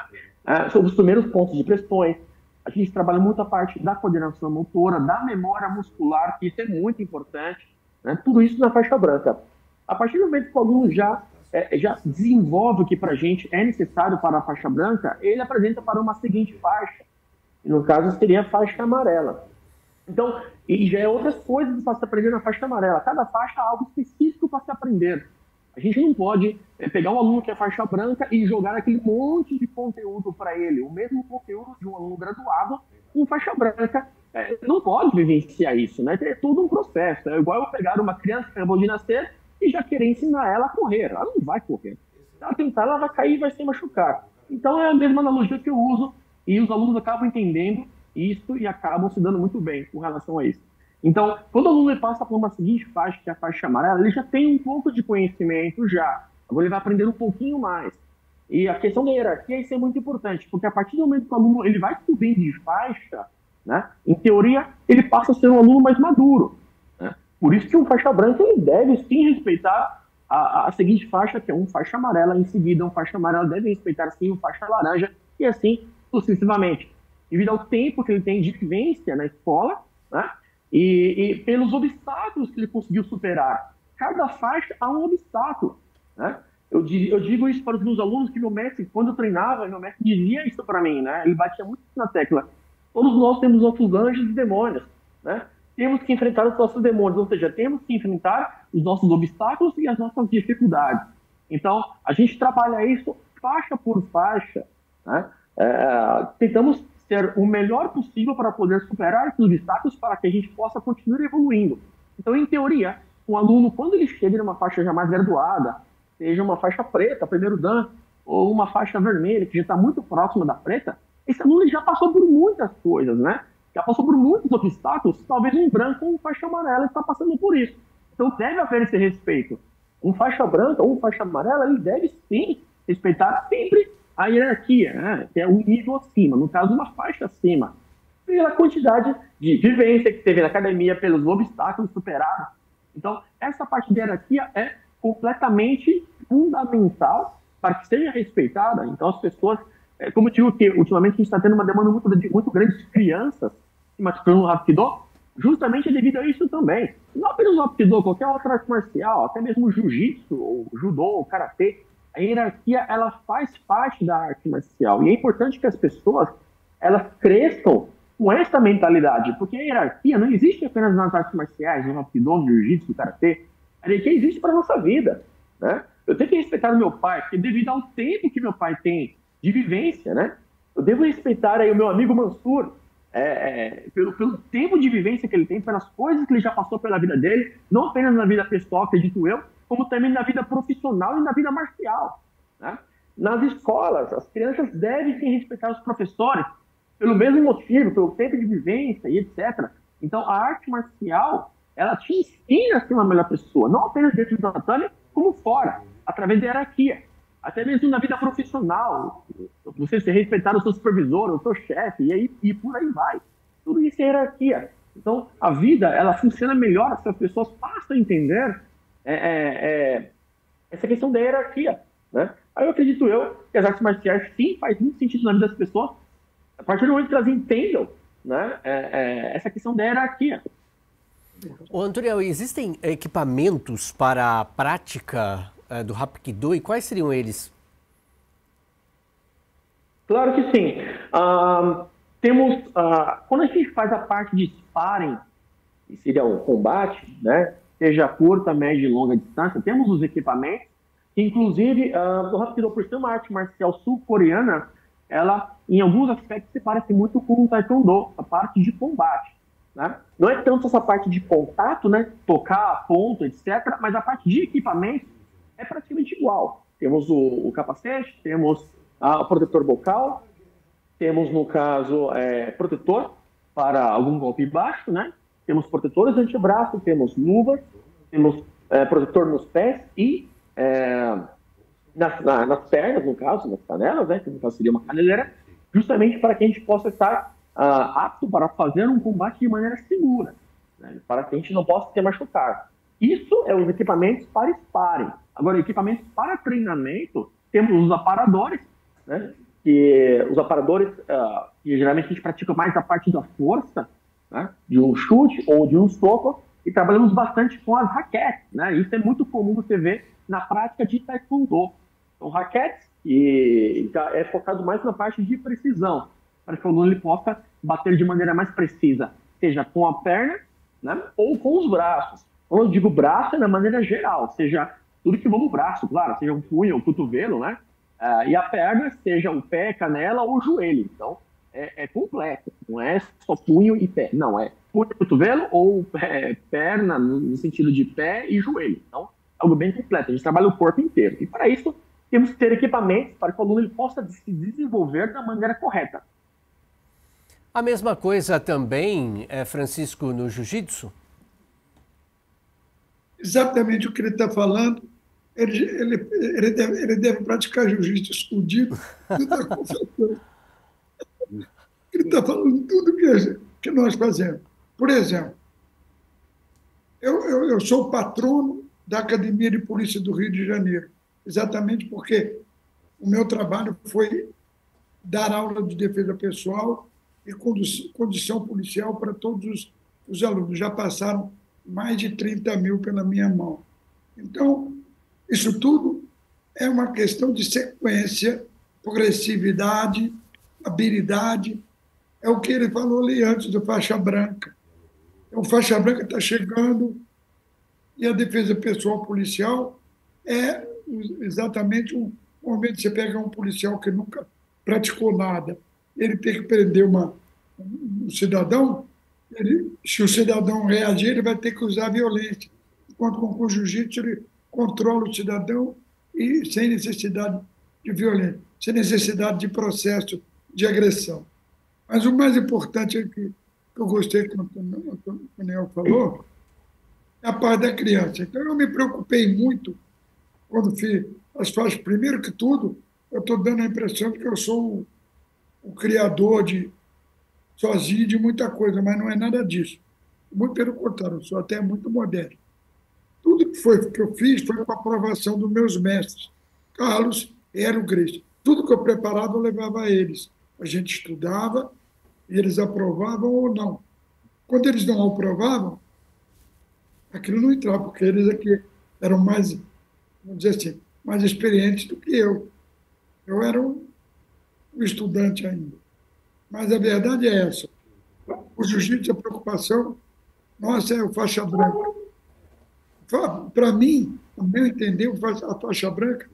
Sobre os primeiros pontos de pressões. A gente trabalha muito a parte da coordenação motora, da memória muscular, que isso é muito importante, né? Tudo isso na faixa branca. A partir do momento que o aluno já desenvolve o que para a gente é necessário para a faixa branca, ele apresenta para uma seguinte faixa, e no caso seria a faixa amarela. Então, e já é outras coisas para se aprender na faixa amarela. Cada faixa é algo específico para se aprender. A gente não pode pegar um aluno que é faixa branca e jogar aquele monte de conteúdo para ele. O mesmo conteúdo de um aluno graduado com faixa branca. Não pode vivenciar isso, né? É todo um processo. É igual eu pegar uma criança que acabou de nascer e já querer ensinar ela a correr. Ela não vai correr. Se ela tentar, ela vai cair e vai se machucar. Então é a mesma analogia que eu uso e os alunos acabam entendendo isso e acabam se dando muito bem com relação a isso. Então, quando o aluno passa por uma seguinte faixa, que é a faixa amarela, ele já tem um pouco de conhecimento já. Agora ele vai aprender um pouquinho mais. E a questão da hierarquia, isso é muito importante, porque a partir do momento que o aluno ele vai subindo de faixa, né, em teoria, ele passa a ser um aluno mais maduro, né? Por isso que um faixa branca ele deve sim respeitar a seguinte faixa, que é uma faixa amarela, em seguida um faixa amarela deve respeitar sim uma faixa laranja, e assim sucessivamente. Devido ao tempo que ele tem de vivência na escola, né, e pelos obstáculos que ele conseguiu superar. Cada faixa há um obstáculo, né? Eu digo isso para os meus alunos, que meu mestre, quando eu treinava, meu mestre dizia isso para mim, né? Ele batia muito na tecla. Todos nós temos nossos anjos e demônios, né? Temos que enfrentar os nossos demônios, ou seja, temos que enfrentar os nossos obstáculos e as nossas dificuldades. Então, a gente trabalha isso faixa por faixa, né? Tentamos ser o melhor possível para poder superar esses obstáculos para que a gente possa continuar evoluindo. Então, em teoria, o aluno, quando ele chega numa faixa já mais graduada, seja uma faixa preta, primeiro dan, ou uma faixa vermelha, que já está muito próxima da preta, esse aluno já passou por muitas coisas, né? Já passou por muitos obstáculos, talvez um branco ou um faixa amarela está passando por isso. Então, deve haver esse respeito. Um faixa branca ou um faixa amarela, ele deve sim respeitar sempre a hierarquia, né? Que é um nível acima, no caso, uma faixa acima, pela quantidade de vivência que teve na academia, pelos obstáculos superados. Então, essa parte da hierarquia é completamente fundamental para que seja respeitada. Então, as pessoas, como eu digo que ultimamente a gente está tendo uma demanda muito grande de crianças se matriculando no Hapkido, justamente devido a isso também. Não apenas o Hapkido, qualquer outra arte marcial, até mesmo o jiu-jitsu, ou judô, ou karatê, a hierarquia, ela faz parte da arte marcial. E é importante que as pessoas, elas cresçam com essa mentalidade. Porque a hierarquia não existe apenas nas artes marciais, no Hapkido, no jiu-jitsu, no karatê. A hierarquia existe para a nossa vida, né? Eu tenho que respeitar o meu pai, porque devido ao tempo que meu pai tem de vivência, né? Eu devo respeitar aí o meu amigo Mansur, pelo tempo de vivência que ele tem, pelas coisas que ele já passou pela vida dele, não apenas na vida pessoal, acredito eu, como também na vida profissional e na vida marcial, né? Nas escolas, as crianças devem sim respeitar os professores pelo mesmo motivo, pelo tempo de vivência e etc. Então, a arte marcial, ela te ensina a ser uma melhor pessoa, não apenas dentro do tatame, como fora, através da hierarquia. Até mesmo na vida profissional, você se respeitar o seu supervisor, o seu chefe, e por aí vai. Tudo isso é hierarquia. Então, a vida, ela funciona melhor se as pessoas passam a entender essa questão da hierarquia, né? Aí eu acredito que as artes marciais, sim, faz muito sentido na vida das pessoas, a partir do momento que elas entendam, né, essa questão da hierarquia. Ô, Antoniel, existem equipamentos para a prática do Hapkido e quais seriam eles? Claro que sim. Temos, quando a gente faz a parte de sparring, que seria o combate, né, seja curta, média e longa distância, temos os equipamentos, que inclusive o Hapkido, por ser uma arte marcial sul-coreana, ela, em alguns aspectos, se parece muito com o Taekwondo, a parte de combate. Né? Não é tanto essa parte de contato, né, tocar, ponto, etc., mas a parte de equipamento é praticamente igual. Temos o capacete, temos o protetor bocal, temos, no caso, protetor para algum golpe baixo, né? Temos protetores de antebraço, temos luvas, temos protetor nos pés e nas pernas, no caso, nas canelas, né? Que no caso seria uma caneleira, justamente para que a gente possa estar apto para fazer um combate de maneira segura, né? Para que a gente não possa se machucar. Isso é os equipamentos para sparring. Agora, equipamentos para treinamento, temos os aparadores, né? Que os aparadores, que geralmente a gente pratica mais a parte da força, né? De um chute ou de um soco, e trabalhamos bastante com as raquetes, né? Isso é muito comum você ver na prática de taekwondo. Então, raquetes, que é focado mais na parte de precisão, para que o aluno ele possa bater de maneira mais precisa, seja com a perna, né? Ou com os braços. Quando eu digo braço, é na maneira geral, seja tudo que envolve o braço, claro, seja o punho, o cotovelo, né? E a perna, seja o pé, canela ou o joelho. Então, é completo. Não é só punho e pé. Não, é punho e cotovelo ou perna, no sentido de pé e joelho. Então, é algo bem completo. A gente trabalha o corpo inteiro. E, para isso, temos que ter equipamentos para que o aluno ele possa se desenvolver da maneira correta. A mesma coisa também, Francisco, no jiu-jitsu? Exatamente o que ele está falando. Ele deve praticar jiu-jitsu escondido. Ele está falando tudo que nós fazemos. Por exemplo, eu sou patrono da Academia de Polícia do Rio de Janeiro, exatamente porque o meu trabalho foi dar aula de defesa pessoal e condição policial para todos os alunos. Já passaram mais de 30 mil pela minha mão. Então, isso tudo é uma questão de sequência, progressividade, habilidade. É o que ele falou ali antes do faixa branca. Então, faixa branca está chegando e a defesa pessoal policial é exatamente um momento que você pega um policial que nunca praticou nada, ele tem que prender um cidadão, se o cidadão reagir, ele vai ter que usar violência. Enquanto com o jiu-jitsu, ele controla o cidadão e sem necessidade de violência, sem necessidade de processo de agressão. Mas o mais importante é que eu gostei que o Antoniel falou, é a parte da criança. Então, eu me preocupei muito quando fiz as faixas. Primeiro que tudo, eu estou dando a impressão de que eu sou o criador sozinho de muita coisa, mas não é nada disso. Muito pelo contrário, eu sou até muito moderno. Tudo que eu fiz foi com a aprovação dos meus mestres, Carlos e Hélio Grace. Tudo que eu preparava, eu levava a eles. A gente estudava e eles aprovavam ou não. Quando eles não aprovavam, aquilo não entrava, porque eles aqui eram mais, vamos dizer assim, mais experientes do que eu. Eu era um estudante ainda. Mas a verdade é essa. O jiu-jitsu, a preocupação nossa é o faixa branca. Para mim, no meu entender, a faixa branca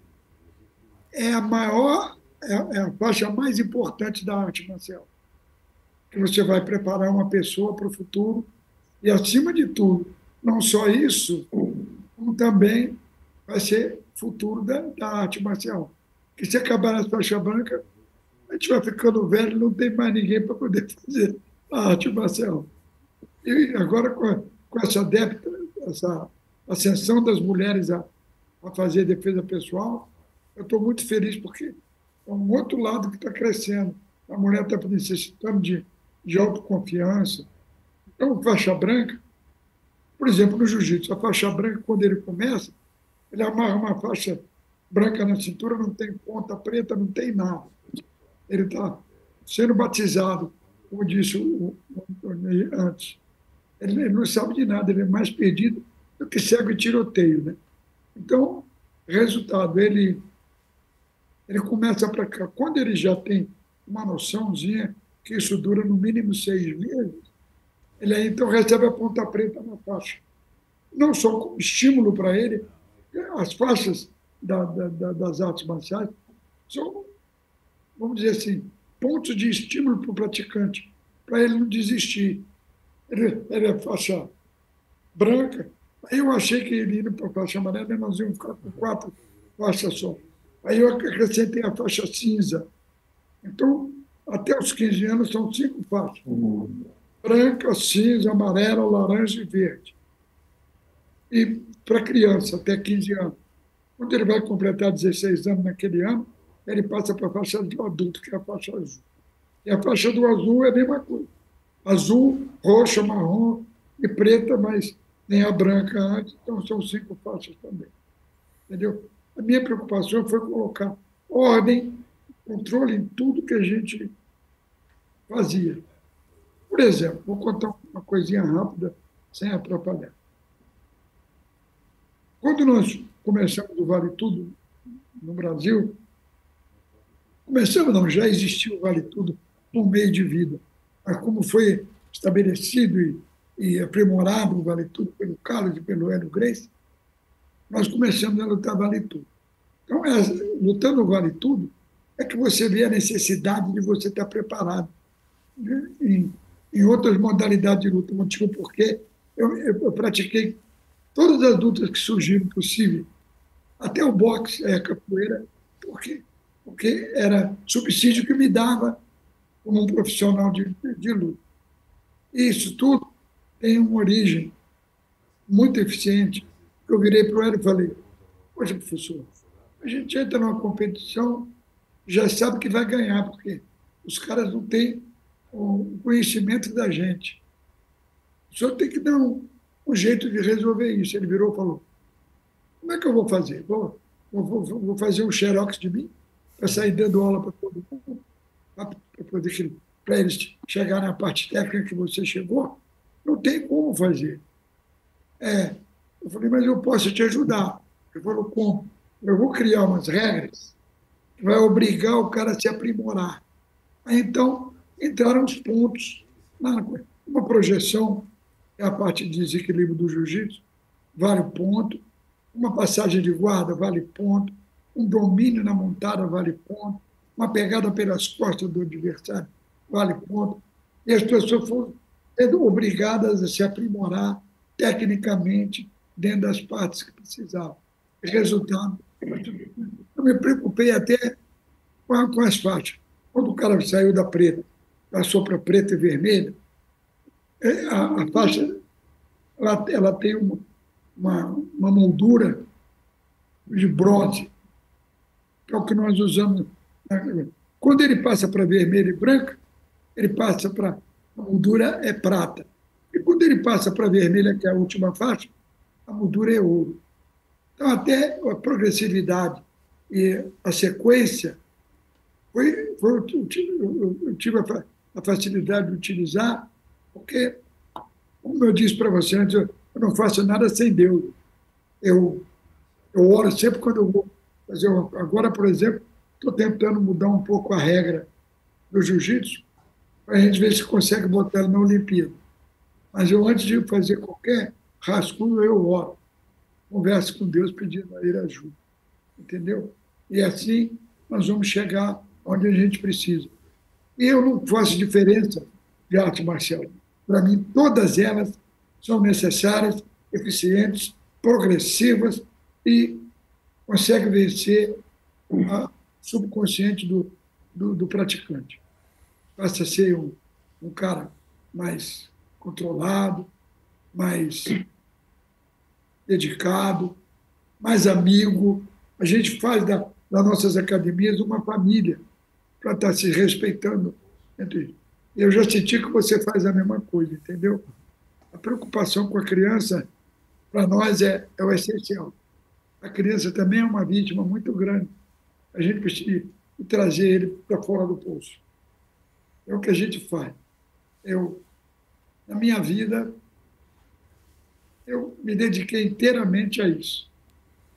é a maior, é a faixa mais importante da arte marcial. Que você vai preparar uma pessoa para o futuro e, acima de tudo, não só isso, como também vai ser futuro da arte marcial. Porque se acabar na faixa branca, a gente vai ficando velho, não tem mais ninguém para poder fazer a arte marcial. E agora, com essa ascensão das mulheres a fazer defesa pessoal, eu estou muito feliz, porque é um outro lado que está crescendo. A mulher está necessitando de autoconfiança. Então, faixa branca, por exemplo, no jiu-jitsu, a faixa branca, quando ele começa, ele amarra uma faixa branca na cintura, não tem ponta preta, não tem nada. Ele está sendo batizado, como disse o Antônio antes. Ele não sabe de nada, ele é mais perdido do que cego e tiroteio, né? Então, resultado, ele começa a praticar. Quando ele já tem uma noçãozinha, que isso dura no mínimo 6 meses, ele aí então recebe a ponta preta na faixa. Não só como estímulo para ele, as faixas das artes marciais são, vamos dizer assim, pontos de estímulo para o praticante, para ele não desistir. Ele é faixa branca, aí eu achei que ele indo para a faixa amarela, nós íamos ficar com 4 faixas só. Aí eu acrescentei a faixa cinza. Então, até os 15 anos, são 5 faixas. Branca, cinza, amarela, laranja e verde. E para criança, até 15 anos. Quando ele vai completar 16 anos naquele ano, ele passa para a faixa do adulto, que é a faixa azul. E a faixa do azul é a mesma coisa. Azul, roxa, marrom e preta, mas nem a branca antes, então são 5 faixas também. Entendeu? A minha preocupação foi colocar ordem, controle em tudo que a gente fazia. Por exemplo, vou contar uma coisinha rápida, sem atrapalhar. Quando nós começamos o Vale Tudo no Brasil, começamos não, já existia o Vale Tudo por meio de vida. Mas como foi estabelecido e aprimorado o Vale Tudo pelo Carlos e pelo Hélio Gracie, nós começamos a lutar Vale Tudo. Então, lutando o Vale Tudo, é que você vê a necessidade de você estar preparado, né, em outras modalidades de luta. Motivo porque eu pratiquei todas as lutas que surgiram possível, até o boxe, a capoeira, porque era subsídio que me dava como um profissional de luta. Isso tudo tem uma origem muito eficiente. Eu virei para o Hélio e falei: poxa, professor, a gente entra numa competição, já sabe que vai ganhar, porque os caras não têm o conhecimento da gente. O senhor tem que dar um jeito de resolver isso. Ele virou e falou: como é que eu vou fazer? Vou fazer um xerox de mim para sair dando aula para todo mundo, para eles chegarem na parte técnica que você chegou? Não tem como fazer. Eu falei: mas eu posso te ajudar. Ele falou: como? Eu vou criar umas regras que vai obrigar o cara a se aprimorar. Aí, então, entraram os pontos. Uma projeção, é a parte de desequilíbrio do jiu-jitsu, vale ponto. Uma passagem de guarda, vale ponto. Um domínio na montada, vale ponto. Uma pegada pelas costas do adversário, vale ponto. E as pessoas foram sendo obrigadas a se aprimorar tecnicamente dentro das partes que precisavam. Resultado, eu me preocupei até com as faixas. Quando o cara saiu da preta, passou para preta e vermelha, a faixa ela tem uma moldura de bronze, que é o que nós usamos. Quando ele passa para vermelho e branca, ele passa para a moldura é prata. E quando ele passa para vermelha, que é a última faixa, a moldura é ouro. Então, até a progressividade e a sequência, eu tive a facilidade de utilizar, porque, como eu disse para você antes, eu não faço nada sem Deus. Eu oro sempre quando eu vou fazer. Agora, por exemplo, estou tentando mudar um pouco a regra do jiu-jitsu, para a gente ver se consegue botar ela na Olimpíada. Mas eu, antes de fazer qualquer rascunho, eu oro. Converso com Deus pedindo a Ele ajuda. Entendeu? E assim nós vamos chegar onde a gente precisa. E eu não faço diferença de arte marcial. Para mim, todas elas são necessárias, eficientes, progressivas e conseguem vencer o subconsciente do praticante. Passa a ser um cara mais controlado, mais dedicado, mais amigo. A gente faz das nossas academias uma família para estar se respeitando entre. Eu já senti que você faz a mesma coisa, entendeu? A preocupação com a criança, para nós, é o essencial. A criança também é uma vítima muito grande. A gente precisa trazer ele para fora do poço. É o que a gente faz. Na minha vida, eu me dediquei inteiramente a isso.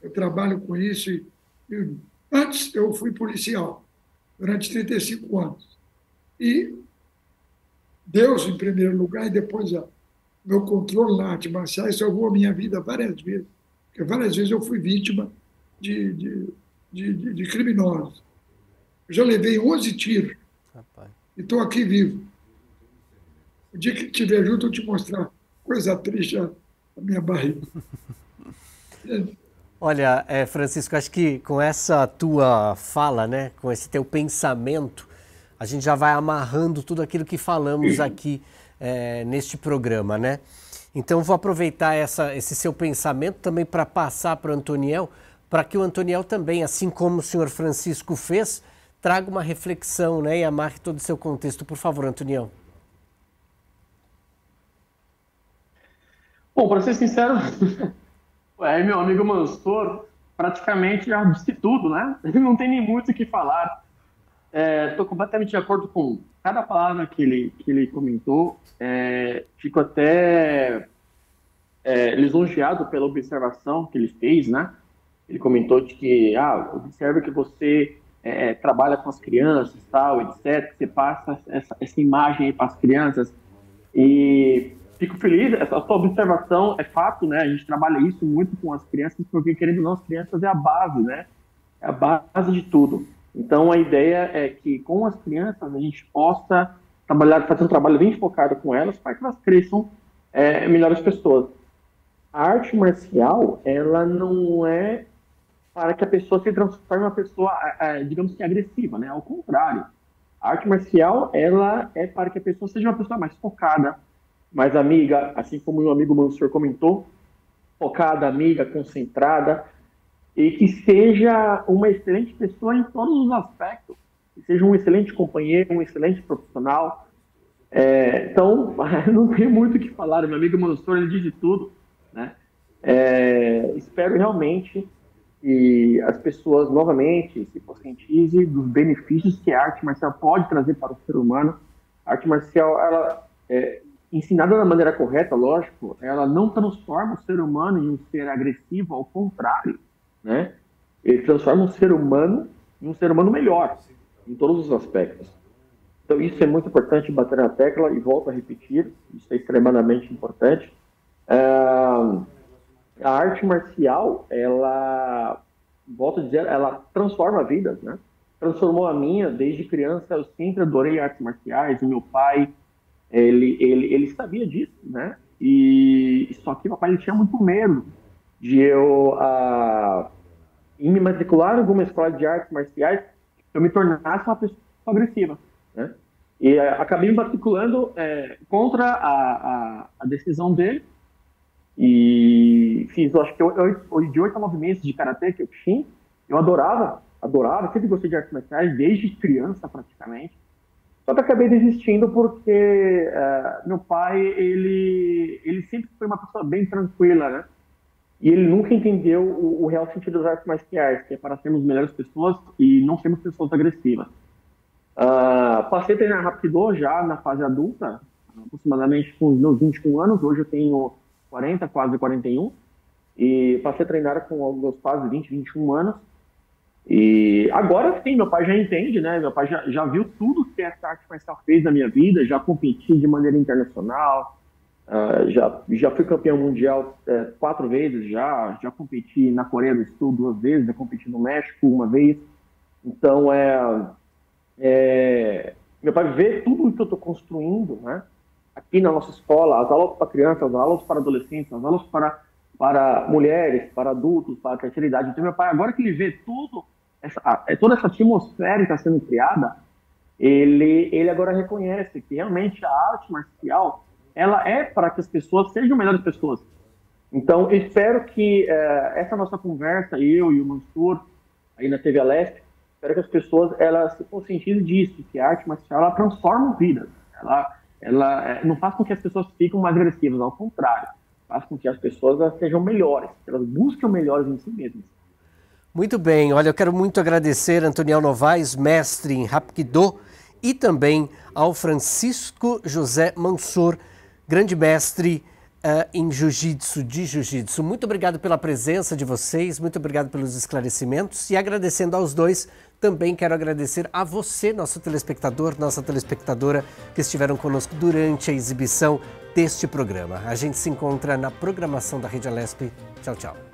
Eu trabalho com isso antes eu fui policial, durante 35 anos. E Deus, em primeiro lugar, e depois meu controle na arte marcial salvou a minha vida várias vezes. Porque várias vezes eu fui vítima de criminosos. Eu já levei 11 tiros. Rapaz. E estou aqui vivo. O dia que estiver junto, eu te mostrar coisa triste na minha barriga. Olha, Francisco, acho que com essa tua fala, né, com esse teu pensamento, a gente já vai amarrando tudo aquilo que falamos aqui neste programa, né? Então, vou aproveitar esse seu pensamento também para passar para o Antoniel, para que o Antoniel também, assim como o senhor Francisco fez, traga uma reflexão, né, e amarre todo o seu contexto. Por favor, Antoniel. Bom, para ser sincero, meu amigo Mansur praticamente já disse tudo, né? Não tem nem muito o que falar. Estou completamente de acordo com cada palavra que ele comentou. Fico até lisonjeado pela observação que ele fez, né? Ele comentou de que, observa que você trabalha com as crianças, tal, etc. Você passa essa imagem aí para as crianças. E fico feliz, essa sua observação é fato, né? A gente trabalha isso muito com as crianças, porque, querendo ou não, as crianças é a base, né? É a base de tudo. Então, a ideia é que, com as crianças, a gente possa fazer um trabalho bem focado com elas, para que elas cresçam melhores pessoas. A arte marcial, ela não é para que a pessoa se transforme em uma pessoa, digamos que, agressiva, né? Ao contrário. A arte marcial, ela é para que a pessoa seja uma pessoa mais focada, mais amiga, assim como o meu amigo Mansur comentou, focada, amiga, concentrada, e que seja uma excelente pessoa em todos os aspectos, que seja um excelente companheiro, um excelente profissional. Então, não tem muito o que falar, meu amigo Mansur, ele diz tudo, né? Espero realmente que as pessoas, novamente, se conscientizem dos benefícios que a arte marcial pode trazer para o ser humano. A arte marcial, ela ensinada da maneira correta, lógico, ela não transforma o ser humano em um ser agressivo, ao contrário, né? Ele transforma um ser humano em um ser humano melhor, em todos os aspectos. Então, isso é muito importante bater na tecla, e volto a repetir, isso é extremamente importante. A arte marcial, ela, volto a dizer, ela transforma vidas, né? Transformou a minha, desde criança, eu sempre adorei artes marciais, o meu pai, ele sabia disso, né? E só que o papai tinha muito medo de eu me matricular em alguma escola de artes marciais, eu me tornasse uma pessoa agressiva, né? E acabei me matriculando contra a decisão dele, e fiz, acho que de 8 a 9 meses de karatê que eu tinha. Eu adorava, sempre gostei de artes marciais, desde criança praticamente. Só que acabei desistindo porque meu pai, ele sempre foi uma pessoa bem tranquila, né? E ele nunca entendeu o real sentido das artes marciais, que é para sermos melhores pessoas e não sermos pessoas agressivas. Passei a treinar Hapkido já na fase adulta, aproximadamente com os meus 21 anos. Hoje eu tenho 40, quase 41. E passei a treinar com os meus quase 20, 21 anos. E agora sim, meu pai já entende, né? Meu pai já viu tudo que essa arte marcial fez na minha vida, já competi de maneira internacional, já fui campeão mundial 4 vezes, já competi na Coreia do Sul 2 vezes, já competi no México 1 vez. Então, meu pai vê tudo o que eu estou construindo, né? Aqui na nossa escola, as aulas para crianças, as aulas para adolescentes, as aulas para mulheres, para adultos, para a terceira idade. Então, meu pai, agora que ele vê toda essa atmosfera que está sendo criada, ele agora reconhece que realmente a arte marcial, ela é para que as pessoas sejam melhores pessoas. Então, eu espero que essa nossa conversa, eu e o Mansur, aí na TV Alesp, espero que as pessoas elas se conscientizem disso, que a arte marcial ela transforma vidas. Ela não faz com que as pessoas fiquem mais agressivas, ao contrário, faz com que as pessoas elas sejam melhores, que elas busquem melhores em si mesmas. Muito bem, olha, eu quero muito agradecer a Antoniel Novaes, mestre em Hapkido, e também ao Francisco José Mansur, grande mestre em Jiu-Jitsu. Muito obrigado pela presença de vocês, muito obrigado pelos esclarecimentos e agradecendo aos dois, também quero agradecer a você, nosso telespectador, nossa telespectadora, que estiveram conosco durante a exibição deste programa. A gente se encontra na programação da Rede Alesp. Tchau, tchau.